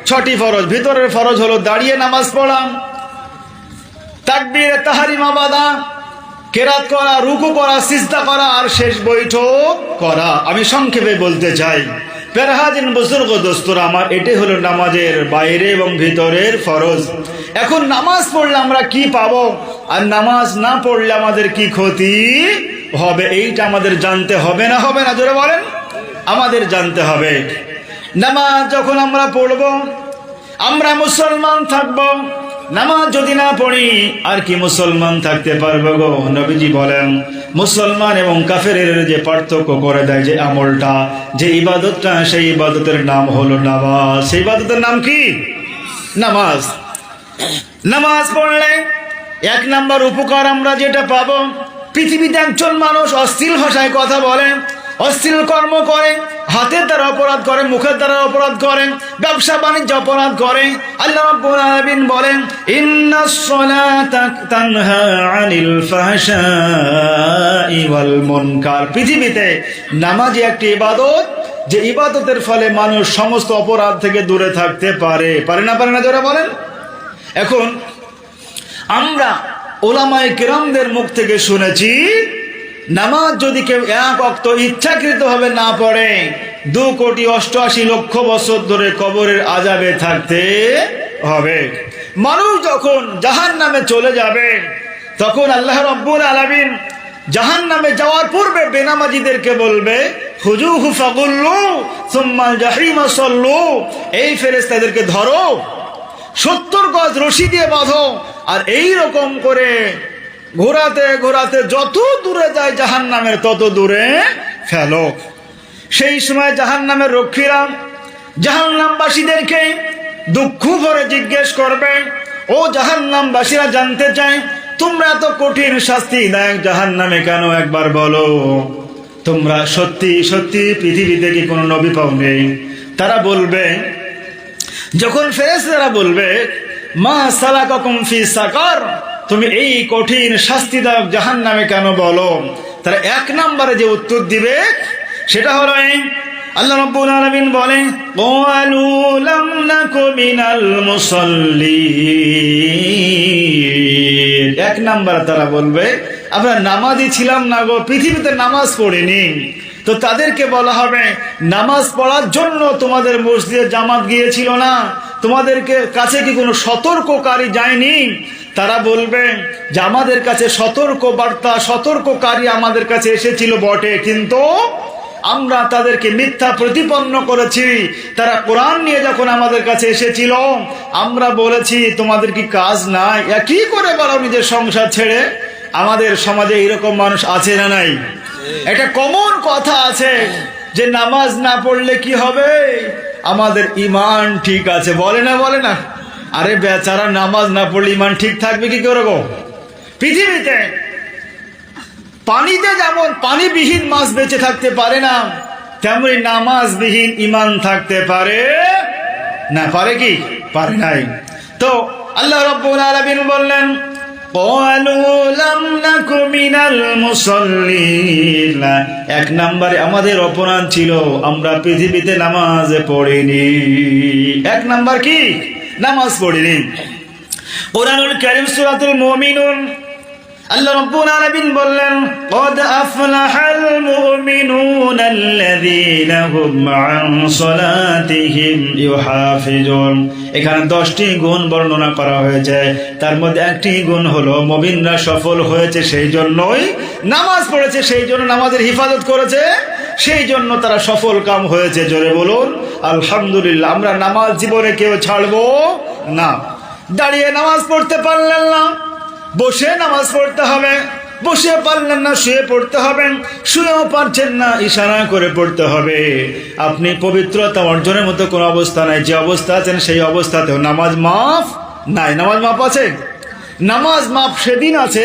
6টি ফরজ। ভিতরের ফরজ হলো দাঁড়িয়ে নামাজ পড়া, তাকবীরে তাহরিমা বাঁধা, কেরাত করা, রুকু করা, সিজদা করা, আর শেষ বৈঠক করা। আমি সংক্ষেপে বলতে চাই, পেরহাজিন বুজুর্গ দোস্তরা আমার, এটাই হলো নামাজের বাইরে এবং ভিতরের ফরজ। এখন নামাজ পড়লে আমরা কি পাবো, আর নামাজ না পড়লে আমাদের কি ক্ষতি হবে, এইটা আমাদের জানতে হবে না? হবে না? জোরে বলেন। আমাদের জানতে হবে। নামাজ যখন আমরা পড়ব, আমরা মুসলমান থাকব, নামাজ যদি না পড়ি আর কি মুসলমান থাকতে পারবো গো? নবীজি বলেন, মুসলমান এবং কাফেরের যে পার্থক্য করে দেয় যে আমলটা, যে ইবাদতটা, সেই ইবাদতের নাম হলো নামাজ। সেই ইবাদতের নাম কি? নামাজ। নামাজ পড়লে এক নাম্বার উপকার আমরা যেটা পাবো, পৃথিবীতে একজন মানুষ অশ্লীল ভাষায় কথা বলে, অশ্লীল কর্ম করে, হাতের দ্বারা অপরাধ করে, মুখের দ্বারা অপরাধ করে, ব্যবসা বাণিজ্য অপরাধ করে, আল্লাহ রাব্বুল আলামিন বলেন ইন্নাস সালাতা তানহা আনিল ফাহশাই ওয়াল মুনকার। পৃথিবীতে নামাজ একটি ইবাদত, যে ইবাদতের ফলে মানুষ সমস্ত অপরাধ থেকে দূরে থাকতে পারে। পারে না যারা বলেন। এখন আমরা ওলামায়ে কেরামদের মুখ থেকে শুনেছি, নামাজ যদি কেউ এক ওয়াক্ত ইচ্ছাকৃতভাবে না পড়ে 2,88,00,000 বছর ধরে কবরের আযাবে থাকতে হবে। মানুষ যখন জাহান্নামে চলে যাবে, তখন আল্লাহ রাব্বুল আলামিন জাহান্নামে যাওয়ার পূর্বে বেনামাজিদেরকে বলবে হুজুহু ফাগুল্লু সুম্মা জাহিমা সাল্লু, এই ফেরেশতাদেরকে ধরো, 70 গজ রশি দিয়ে বাঁধো, আর এই রকম করে ঘোরাতে ঘোরাতে যত দূরে যায় জাহান্নামের তত দূরে ফেলো। সেই সময় জাহান্নামের রক্ষীরা জাহান্নামবাসীদেরকে দুঃখ ভরে জিজ্ঞেস করবে, ও জাহান্নামবাসীরা জানতে চায় তোমরা এত কঠিন শাস্তিদায়ক জাহান্নামে কেন, একবার বলো। তোমরা সত্যি সত্যি পৃথিবীতে কি কোনো নবী পাও নেই? তারা বলবে, যখন ফেরেশতারা বলবে মা সালাকাকুম ফি সাকার, তুমি এই কঠিন শাস্তিদায়ক জাহান্নামে কেন বলো, তারা এক নম্বরে যে উত্তর দিবে সেটা হলো এই, আল্লাহ রাব্বুল আলামিন বলেন ক্বালু লাম নাকু মিনাল মুসাল্লিন। এক নম্বরে তারা বলবে আমরা নামাজি ছিলাম না গো, পৃথিবীতে নামাজ পড়িনি। তো তাদেরকে বলা হবে নামাজ পড়ার জন্য তোমাদের মসজিদে জামাত গিয়েছিল না? তোমাদেরকে কাছে কি কোনো সতর্ককারী যায়নি? তারা বলবে যে আমাদের কাছে সতর্ক বার্তা, সতর্ককারী আমাদের কাছে এসেছিল বটে, কিন্তু আমরা তাদেরকে মিথ্যা প্রতিপন্ন করেছি। তারা কোরআন নিয়ে যখন আমাদের কাছে এসেছিল, আমরা বলেছি তোমাদের কি কাজ নাই, একই করে বলো নিজের সংসার ছেড়ে। আমাদের সমাজে এরকম মানুষ আছে না নাই? একটা কমন কথা আছে যে নামাজ না পড়লে কি হবে, আমাদের ঈমান ঠিক আছে, বলে না? আরে বেচারা, নামাজ না পড়লে ঈমান ঠিক থাকবে কি করে গো? পৃথিবীতে পানিতে যেমন পানিবিহীন মাছ বেঁচে থাকতে পারে না, তেমনি নামাজবিহীন ঈমান থাকতে পারে না। পারে কি? পারে নাই। তো আল্লাহ রাব্বুল আলামিন বললেন ক্বালু লাম নাকু মিনাল মুসাল্লিন, এক নম্বরে আমাদের অপরাধ ছিল আমরা পৃথিবীতে নামাজ পড়িনি। এক নাম্বার কি? নামাজ পড়িনি। কুরআনুল কারীম সূরাতুল মুমিনুন আল্লাহ রাব্বুল আলামিন বললেন ক্বাদ আফলাহাল মুমিনুনাল্লাযীনা হুম আন সালাতিহিম ইউহাফিজুন। এখানে 10টি গুণ বর্ণনা করা হয়েছে, তার মধ্যে একটি গুণ হলো মুমিনরা সফল হয়েছে সেই জন্যই নামাজ পড়েছে, সেই জন্য নামাজের হিফাজত করেছে, সেই জন্য তারা সফল কাম হয়েছে। জোরে বলুন আলহামদুলিল্লাহ। আমরা নামাজ জীবনে কেউ ছাড়বো না। দাঁড়িয়ে নামাজ পড়তে পারলেন না, বসে নামাজ পড়তে হবে, বসে পারলেন না শুয়ে পড়তে হবে, শুয়েও পারছেন না ইশারা করে পড়তে হবে। আপনি পবিত্রতা অর্জনের মতো কোনো অবস্থা নাই, যে অবস্থা আছেন সেই অবস্থাতেও নামাজ মাফ নাই। নামাজ মাফ আছে? নামাজ মাফ সেদিন আছে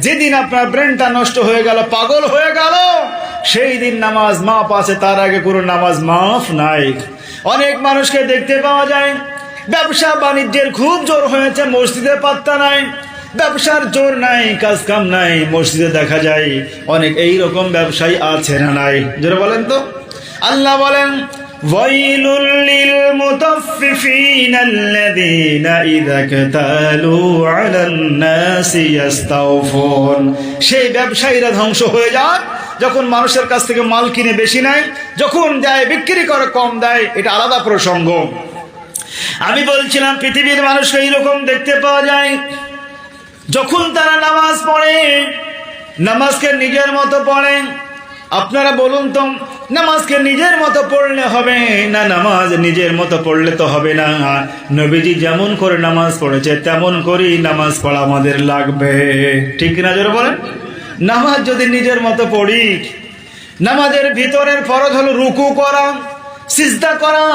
যেদিন আপনার ব্রেনটা নষ্ট হয়ে গেল, পাগল হয়ে গেল, সেই দিন নামাজ মাফ আছে, তার আগে কোনো নামাজ মাফ নাই। অনেক মানুষকে দেখতে পাওয়া যায় ব্যবসা বাণিজ্যের খুব জোর হয়েছে, মসজিদে পাত্তা নাই, ব্যবসার জোর নাই, কাজ কাম নাই, মসজিদে দেখা যায় অনেক এইরকম ব্যবসায়ী আছে না নাই? যারা বলেন তো। আল্লাহ বলেন ওয়াইলুল লিল মুতাফফিফিনাল্লাযীনা ইযা কাতালু আলান নাসি ইস্তাওফুন। সেই ব্যবসায়ীরা ধ্বংস হয়ে যায় যখন মানুষের কাছ থেকে মাল কিনে বেশি নেয়, যখন যায় বিক্রি করে কম দেয়। এটা আলাদা প্রসঙ্গ। আমি বলছিলাম পৃথিবীর মানুষকে এইরকম দেখতে পাওয়া যায়, যখন তারা নামাজ পড়ে, নামাজকে নিজের মতো পড়ে, আপনারা বলুন তো, নামাজকে নিজের মতো পড়লে হবে না? নামাজ নিজের মতো পড়লে তো হবে না। নবীজি যেমন করে নামাজ পড়েছে তেমন করেই নামাজ পড়া আমাদের লাগবে, ঠিক কিনা জোরে বলেন? নামাজ যদি নিজের মতো পড়ি, নামাজের ভিতরের ফরজ হলো রুকু করা, সিজদা করা।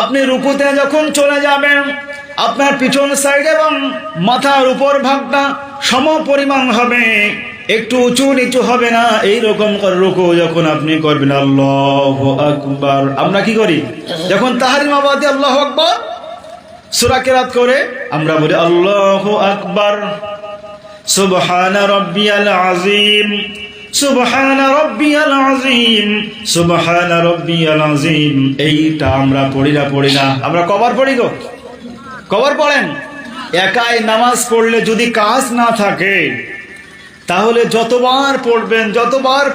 আপনি রুকুতে যখন চলে যাবেন, আপনার পিছন সাইড এবং মাথার উপর ভাগটা সম পরিমাণ হবে, একটু উঁচু নিচু হবে না। এইরকম করে রুকু যখন আপনি করবেন, আল্লাহু আকবার। আমরা কি করি যখন তাহরিমা বাদে আল্লাহু আকবার সূরা কিরাত করে? আমরা বলি আল্লাহু আকবার, সুবহানা রাব্বিয়াল আযীম, সুবহানা রাব্বিয়াল আযীম, সুবহানা রাব্বিয়াল আযীম। এইটা আমরা পড়ি না? আমরা কবার পড়ি গো? কবার পড়েন? একাই নামাজ পড়লে যদি কাজ না থাকে, তাহলে যতবার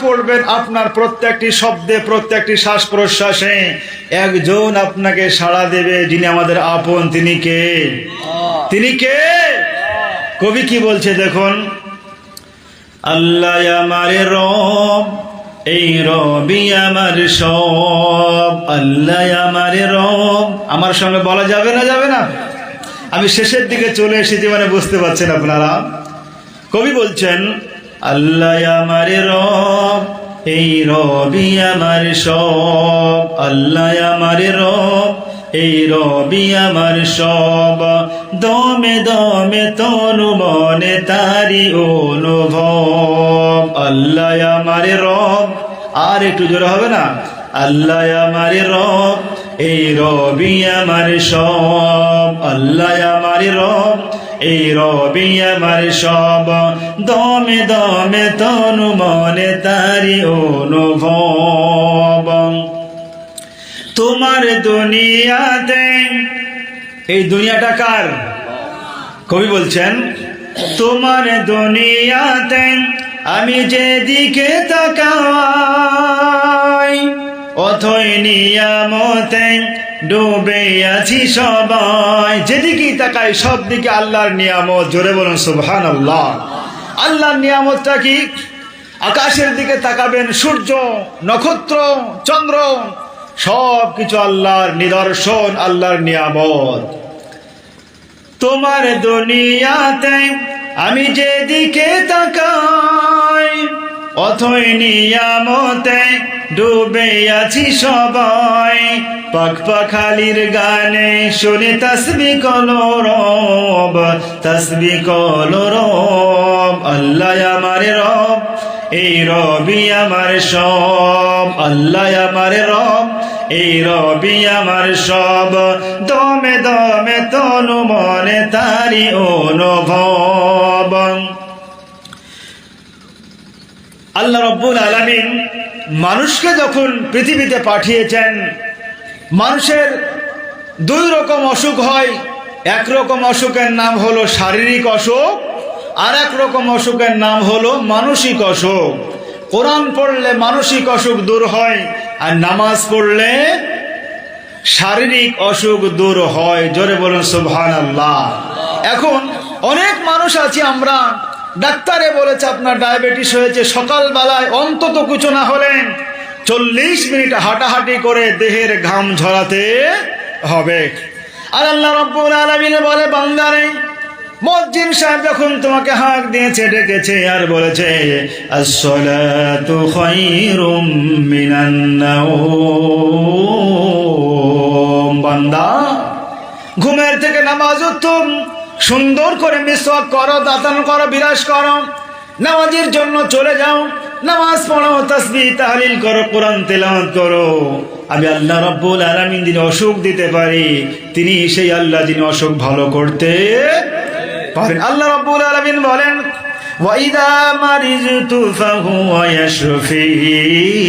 পড়বেন আপনার প্রত্যেকটি শব্দে, প্রত্যেকটি শ্বাস প্রশ্বাসে একজন আপনাকে সাড়া দেবে, যিনি আমাদের আপন। তিনি কে? তিনি কে? কবি কি বলছে দেখুন, আল্লাহ আমার রব, এই রবি আমার সব। আল্লাহ আমার রব। আমার সঙ্গে বলা যাবে না? আমি শেষের দিকে চলে এসেছি, মানে বুঝতে পারছেন আপনারা। কবি বলছেন, আল্লাহ আমার রব, এই রবি আমার সব। আল্লাহ আমার রব, এই রবি আমার সব। দমে দমে তনু মনে তারি অনুভব। আল্লাহ আমার রব। আর একটু জোরে হবে না? আল্লাহ আমার রব, এই রবি আমার সব। আল্লাহ আমার রব, এই রবি আমার সব। দমে দমে তনু মনে তারি অনুভব। তোমার দুনিয়াতে, এই দুনিয়াটা কার? কবি বলছেন, তোমার দুনিয়াতে আমি যেদিকে তাকাই, অথই নিয়ামতে ডুবে আছি সবাই। যেদিকেই তাকাই সব দিকে আল্লাহর নিয়ামত। জোরে বলুন সুবহানাল্লাহ। আল্লাহর নিয়ামতটা কি? আকাশের দিকে তাকাবেন, সূর্য, নক্ষত্র, চন্দ্র, সব কিছু আল্লাহর নিদর্শন, আল্লাহর নিয়ামত। তোমার দুনিয়াতে আমি যেদিকে তাকাই, অথই নিয়ামতে ডুবে আছি সবাই। পাখ পাখালির গানে শুনে তাসবিহ কলরব, তাসবিহ কলরব। আল্লাহ আমার রব, এই রবি আমার সব। আল্লাহ আমার রব, এই রবি আমার সব। দমে দমে তনু মনে তারি অনুভব। আল্লাহ রাব্বুল আলামিন মানুষকে যখন পৃথিবীতে পাঠিয়েছেন, মানুষের দুই রকম অসুখ হয়। এক রকম অসুখের নাম হলো শারীরিক অসুখ, আর এক রকম অসুখের নাম হলো মানসিক অসুখ। কোরআন পড়লে মানসিক অসুখ দূর হয়, আর নামাজ পড়লে শারীরিক অসুখ দূর হয়। জোরে বলুন সুবহানাল্লাহ। এখন অনেক মানুষ আছে, আমরা ডাক্তারে বলেছে আপনার ডায়াবেটিস হয়েছে, সকালবেলায় অন্তত কিছু না হলে 40 মিনিট হাঁটাহাঁটি করে দেহের ঘাম ঝরাতে হবে। আর আল্লাহ রাব্বুল আলামিন বলে, বান্দারে, মুয়াজ্জিন সাহেব যখন তোমাকে হাঁক দিয়েছে, ডেকেছে, আর বলেছে আসসালাতু খায়রুম মিনান নাওম, বান্দা ঘুমের থেকে নামাজ উত্তম। সুন্দর করে মিসওয়াক করো, দাঁতান করো, বিরাস করো, নামাজের জন্য চলে যাও, নামাজ পড়ো, তাসবিহ তাহলিল করো, কোরআন তেলাওয়াত করো। আমি আল্লাহ রাব্বুল আলামিন যিনি অসুখ দিতে পারি, তিনি সেই আল্লাহ যিনি অসুখ ভালো করতে পারেন। আল্লাহ রাব্বুল আলামিন বলেন, ওয়াইদা মারিজতু ফাহুয়া ইয়াশফিন,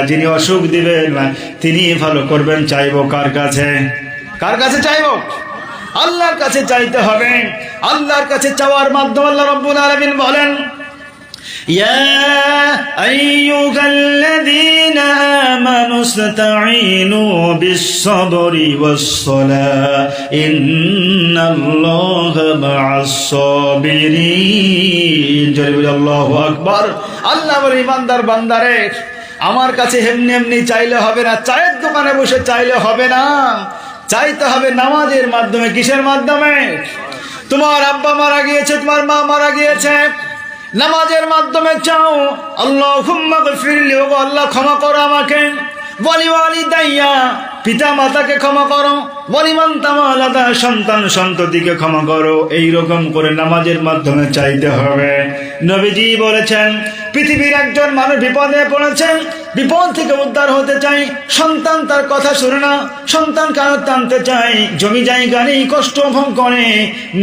যিনি অসুখ দিবেন তিনি ভালো করবেন। চাইবো কার কাছে? কার কাছে চাইবো? আল্লাহর কাছে চাইতে হবে। আল্লাহর কাছে চাওয়ার মাধ্যমে আল্লাহ রাব্বুল আলামিন বলেন, ইয়া আইয়ুহাল্লাযীনা আমানু ইসতাঈনু বিস-সাবরি ওয়াস-সালাহ ইন্নাল্লাহা মা'আস-সাবিরিন। জোরে বলি আল্লাহু আকবার। আল্লাহ বলে, ইমানদার বান্দারে, আমার কাছে এমনি এমনি চাইলে হবে না, চায়ের দোকানে বসে চাইলে হবে না, চাইতে হবে নামাজের মাধ্যমে। কিসের মাধ্যমে? তোমার আব্বা মারা গিয়েছে, তোমার মা মারা গিয়েছে, নামাজের মাধ্যমে চাও। আল্লাহুম্মা গফিরলি, ও আল্লাহ ক্ষমা করো আমাকে, ওয়ালিওয়ালিদাইয়া, পিতা মাতাকে ক্ষমা করো, ওয়ালিমান তাওয়ালাদা, সন্তান সন্ততিকে ক্ষমা করো। এইরকম করে নামাজের মাধ্যমে চাইতে হবে। নবীজি বলেছেন, পৃথিবীর একজন মানুষ বিপদে পড়েছেন, বিপদ থেকে উদ্ধার হতে চাই, সন্তান তার কথা শুনে না, সন্তান কারণ টানতে চাই, জমি জায়গা নেই, কষ্ট ভোগ করে।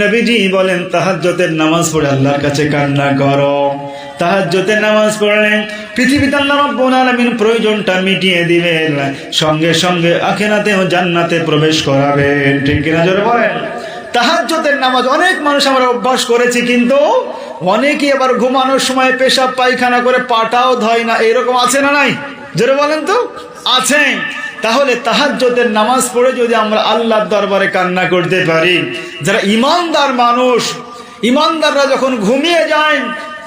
নবীজি বলেন, তাহাজ্জুদের নামাজ পড়ে আল্লাহর কাছে কান্না করো। তাহাজ্জুদের নামাজ পড়লে পৃথিবীতে আল্লাহ রাব্বুল আলামিন প্রয়োজনটা মিটিয়ে দিবেন, সঙ্গে সঙ্গে আখিরাতেও জান্নাতে প্রবেশ করাবেন। ঠিক কিনা জোরে বলেন? তাহাজ্জুদের নামাজ অনেক মানুষ আমরা অভ্যাস করেছি, কিন্তু অনেকে আবার ঘুমানোর সময় পেশাব পায়খানা করে পাটাও ধয় না। এরকম আছে না নাই? জোরে বলেন তো। আছে। তাহলে তাহাজ্জুদের নামাজ পড়ে যদি আমরা আল্লাহর দরবারে কান্না করতে পারি, যারা ইমানদার মানুষ, ইমানদাররা যখন ঘুমিয়ে যায়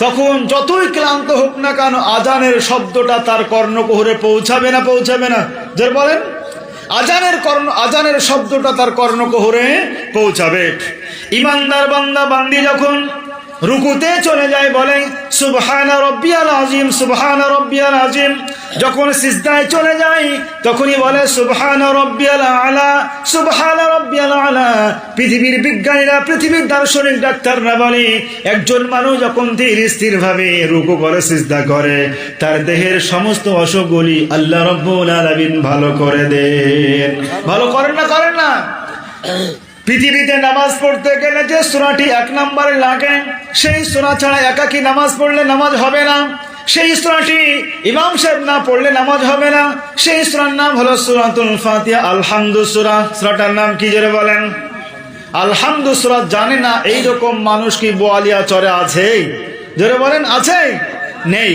তখন যতই ক্লান্ত হোক না কেন, আজানের শব্দটা তার কর্ণকুহরে পৌঁছাবে না? পৌঁছাবে না? জোরে বলেন। আজানের শব্দটা তার কর্ণকুহরে পৌঁছাবে। ইমানদার বান্দা বান্দি যখন রুকুতে চলে যায় বলে সুবহানা রাব্বিয়াল আযীম, সুবহানা রাব্বিয়াল আযীম। যখন সিজদায় চলে যায় তখনই বলে সুবহানা রাব্বিয়াল আলা, সুবহানা রাব্বিয়াল আলা। পৃথিবীর বিজ্ঞানীরা, পৃথিবীর দার্শনিক ডাক্তাররা বলে, একজন মানুষ যখন ধীর স্থির ভাবে রুকু করে সিজদা করে, তার দেহের সমস্ত অসুখগুলি আল্লাহ রাব্বুল আলামিন ভালো করে দেন। ভালো করেন না? করেন না? পৃথিবীতে নামাজ পড়তে গেলে যে সূরাটি 1 নম্বরে লাগে, সেই সূরা ছাড়া একাকী নামাজ পড়লে নামাজ হবে না। সেই সূরাটি ইমাম সাহেব না পড়লে নামাজ হবে না। সেই সূরার নাম হলো সূরাতুল ফাতিহা, আলহামদু সূরা। সূরাটার নাম কি জোরে বলেন? আলহামদু সূরা। জানে না এইরকম মানুষ কি বোয়ালিয়া চরে আছে? জোরে বলেন, আছে? নেই।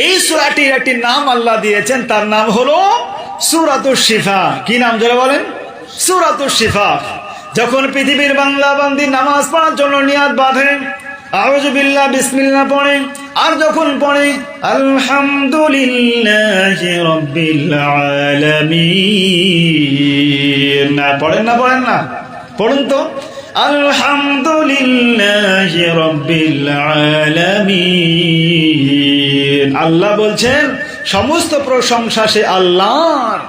এই সূরাটির একটি নাম আল্লাহ দিয়েছেন, তার নাম হলো সূরাতুশ শিফা। কি নাম জোরে বলেন? সূরাতুশ শিফা। যখন পৃথিবীর বাংলা বান্দি নামাজ পড়ার জন্য নিয়াত বাঁধে, আউযু বিল্লাহ বিসমিল্লাহ পড়ে, আর যখন পড়ে আলহামদুলিল্লাহি রাব্বিল আলামিন, না পড়েন না? পড়েন না? পড়ুন তো। আলহামদুলিল্লাহি রাব্বিল আলামিন। আল্লাহ বলছেন সমস্ত প্রশংসা সে আল্লাহর,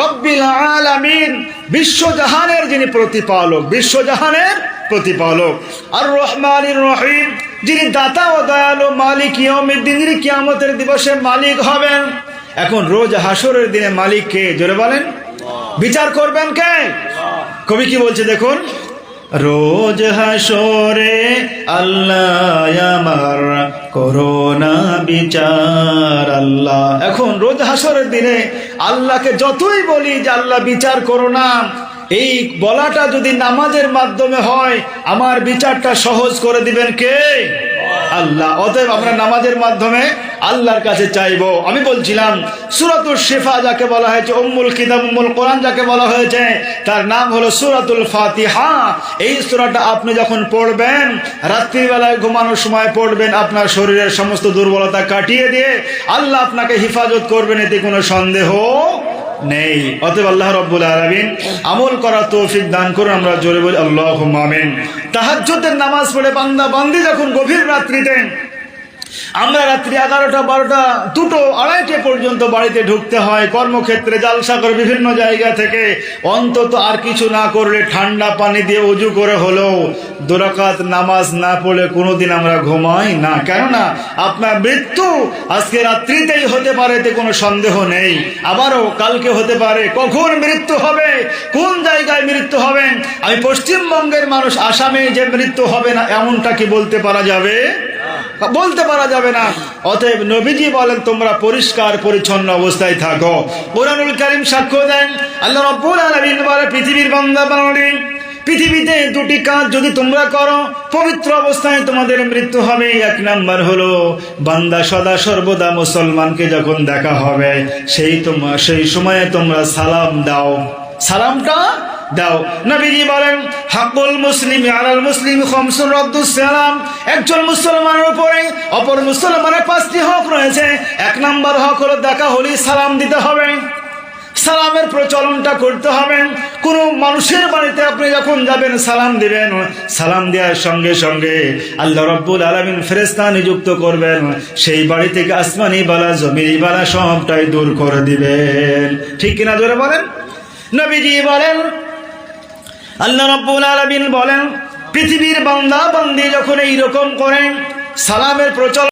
রব্বিল আলামিন, বিশ্বজাহানের যিনি প্রতিপালক, বিশ্বজাহানের প্রতিপালক। আর রহমানির রহিম, যিনি দাতা ও দয়ালু, মালিক ইয়াউমিদ্দিন, যিনি কিয়ামতের দিবসে মালিক হবেন। এখন রোজ হাসরের দিনে মালিক কে? জোরে বলেন। বিচার করবেন কে? কবি কি বলছে দেখুন, রোজ হাসরে আল্লাহ আমার করোনা বিচার আল্লাহ। এখন রোজ হাসরের দিনে আল্লাহকে যতই বলি যে আল্লাহ বিচার করো না, এই বলাটা যদি নামাজের মাধ্যমে হয়, আমার বিচারটা সহজ করে দিবেন কে? আল্লাহ। অতএব আমরা নামাজের মাধ্যমে আল্লাহর কাছে চাইবো। আমি বলছিলাম সূরাতুশ শিফা যাকে বলা হয়েছে, উম্মুল কিতাব, উম্মুল কোরআন যাকে বলা হয়েছে, তার নাম হলো সূরাতুল ফাতিহা। এই সূরাটা আপনি যখন পড়বেন, রাত্রিবেলায় ঘুমানোর সময় পড়বেন, আপনার শরীরের সমস্ত দুর্বলতা কাটিয়ে দিয়ে আল্লাহ আপনাকে হেফাজত করবেন, এতে কোনো সন্দেহ নেই। অতএব আল্লাহ রাব্বুল আলামিন আমল করার তৌফিক দান করুন। আমরা জোরে বলি আল্লাহুম্মা আমিন। তাহাজ্জুদের নামাজ পড়ে বান্দা বান্দি যখন গভীর রাত্রিতে, আমরা রাত্রি 11টা 12টা 2টো 2:30 পর্যন্ত বাড়িতে ঢুকতে হয়, কর্মক্ষেত্রে জালসা করে বিভিন্ন জায়গা থেকে, অন্তত আর কিছু না করলে ঠান্ডা পানি দিয়ে ওযু করে হলেও 2 রাকাত নামাজ না পড়লে কোনোদিন আমরা ঘুমাই না। কেননা আপনার মৃত্যু আজকে রাত্রিতেই হতে পারে, এতে কোনো সন্দেহ নেই, আবারও কালকে হতে পারে। কখন মৃত্যু হবে, কোন জায়গায় মৃত্যু হবে, আমি পশ্চিমবঙ্গের মানুষ, আসামে যে মৃত্যু হবে না এমনটা কি বলতে পারা যাবে? বলতে পারা যাবে না। অতএব নবীজি বলেন তোমরা পরিষ্কার পরিচ্ছন্ন অবস্থায় থাকো। কুরআনুল কারীম সাক্ষ্য দেন, আল্লাহ রাব্বুল আলামিন বলে পৃথিবীর বান্দা বান্দি পৃথিবীতে দুটি কাজ যদি তোমরা করো, পবিত্র অবস্থায় তোমাদের মৃত্যু হবে। এক নাম্বার হলো বান্দা সদা সর্বদা মুসলমানকে যখন দেখা হবে সেই সময়ে তোমরা সালাম দাও, সালামটা দাও। নবীজি বলেন হাকুল মুসলিম আলাল মুসলিম খামসুন রাদ্দুস সালাম, একজন মুসলমানের উপরে অপর মুসলমানের 5টি হক রয়েছে। এক নাম্বার হক হলো দেখা হলে সালাম দিতে হবে, সালামের প্রচলনটা করতে হবে। কোনো মানুষের বাড়িতে আপনি যখন যাবেন সালাম দিবেন, সালাম দেওয়ার সঙ্গে সঙ্গে আল্লাহ রাব্বুল আলামিন ফেরেশতা নিযুক্ত করবেন, সেই বাড়ি থেকে আসমানি বালা জমিনি বালা সবটাই দূর করে দিবেন। ঠিক কিনা জোরে বলেন। নবীজি বলেন, আল্লাহ রাব্বুল আলামিন বলেন, পৃথিবীর বান্দা বান্দি যখন এইরকম করেন সালামের প্রচলন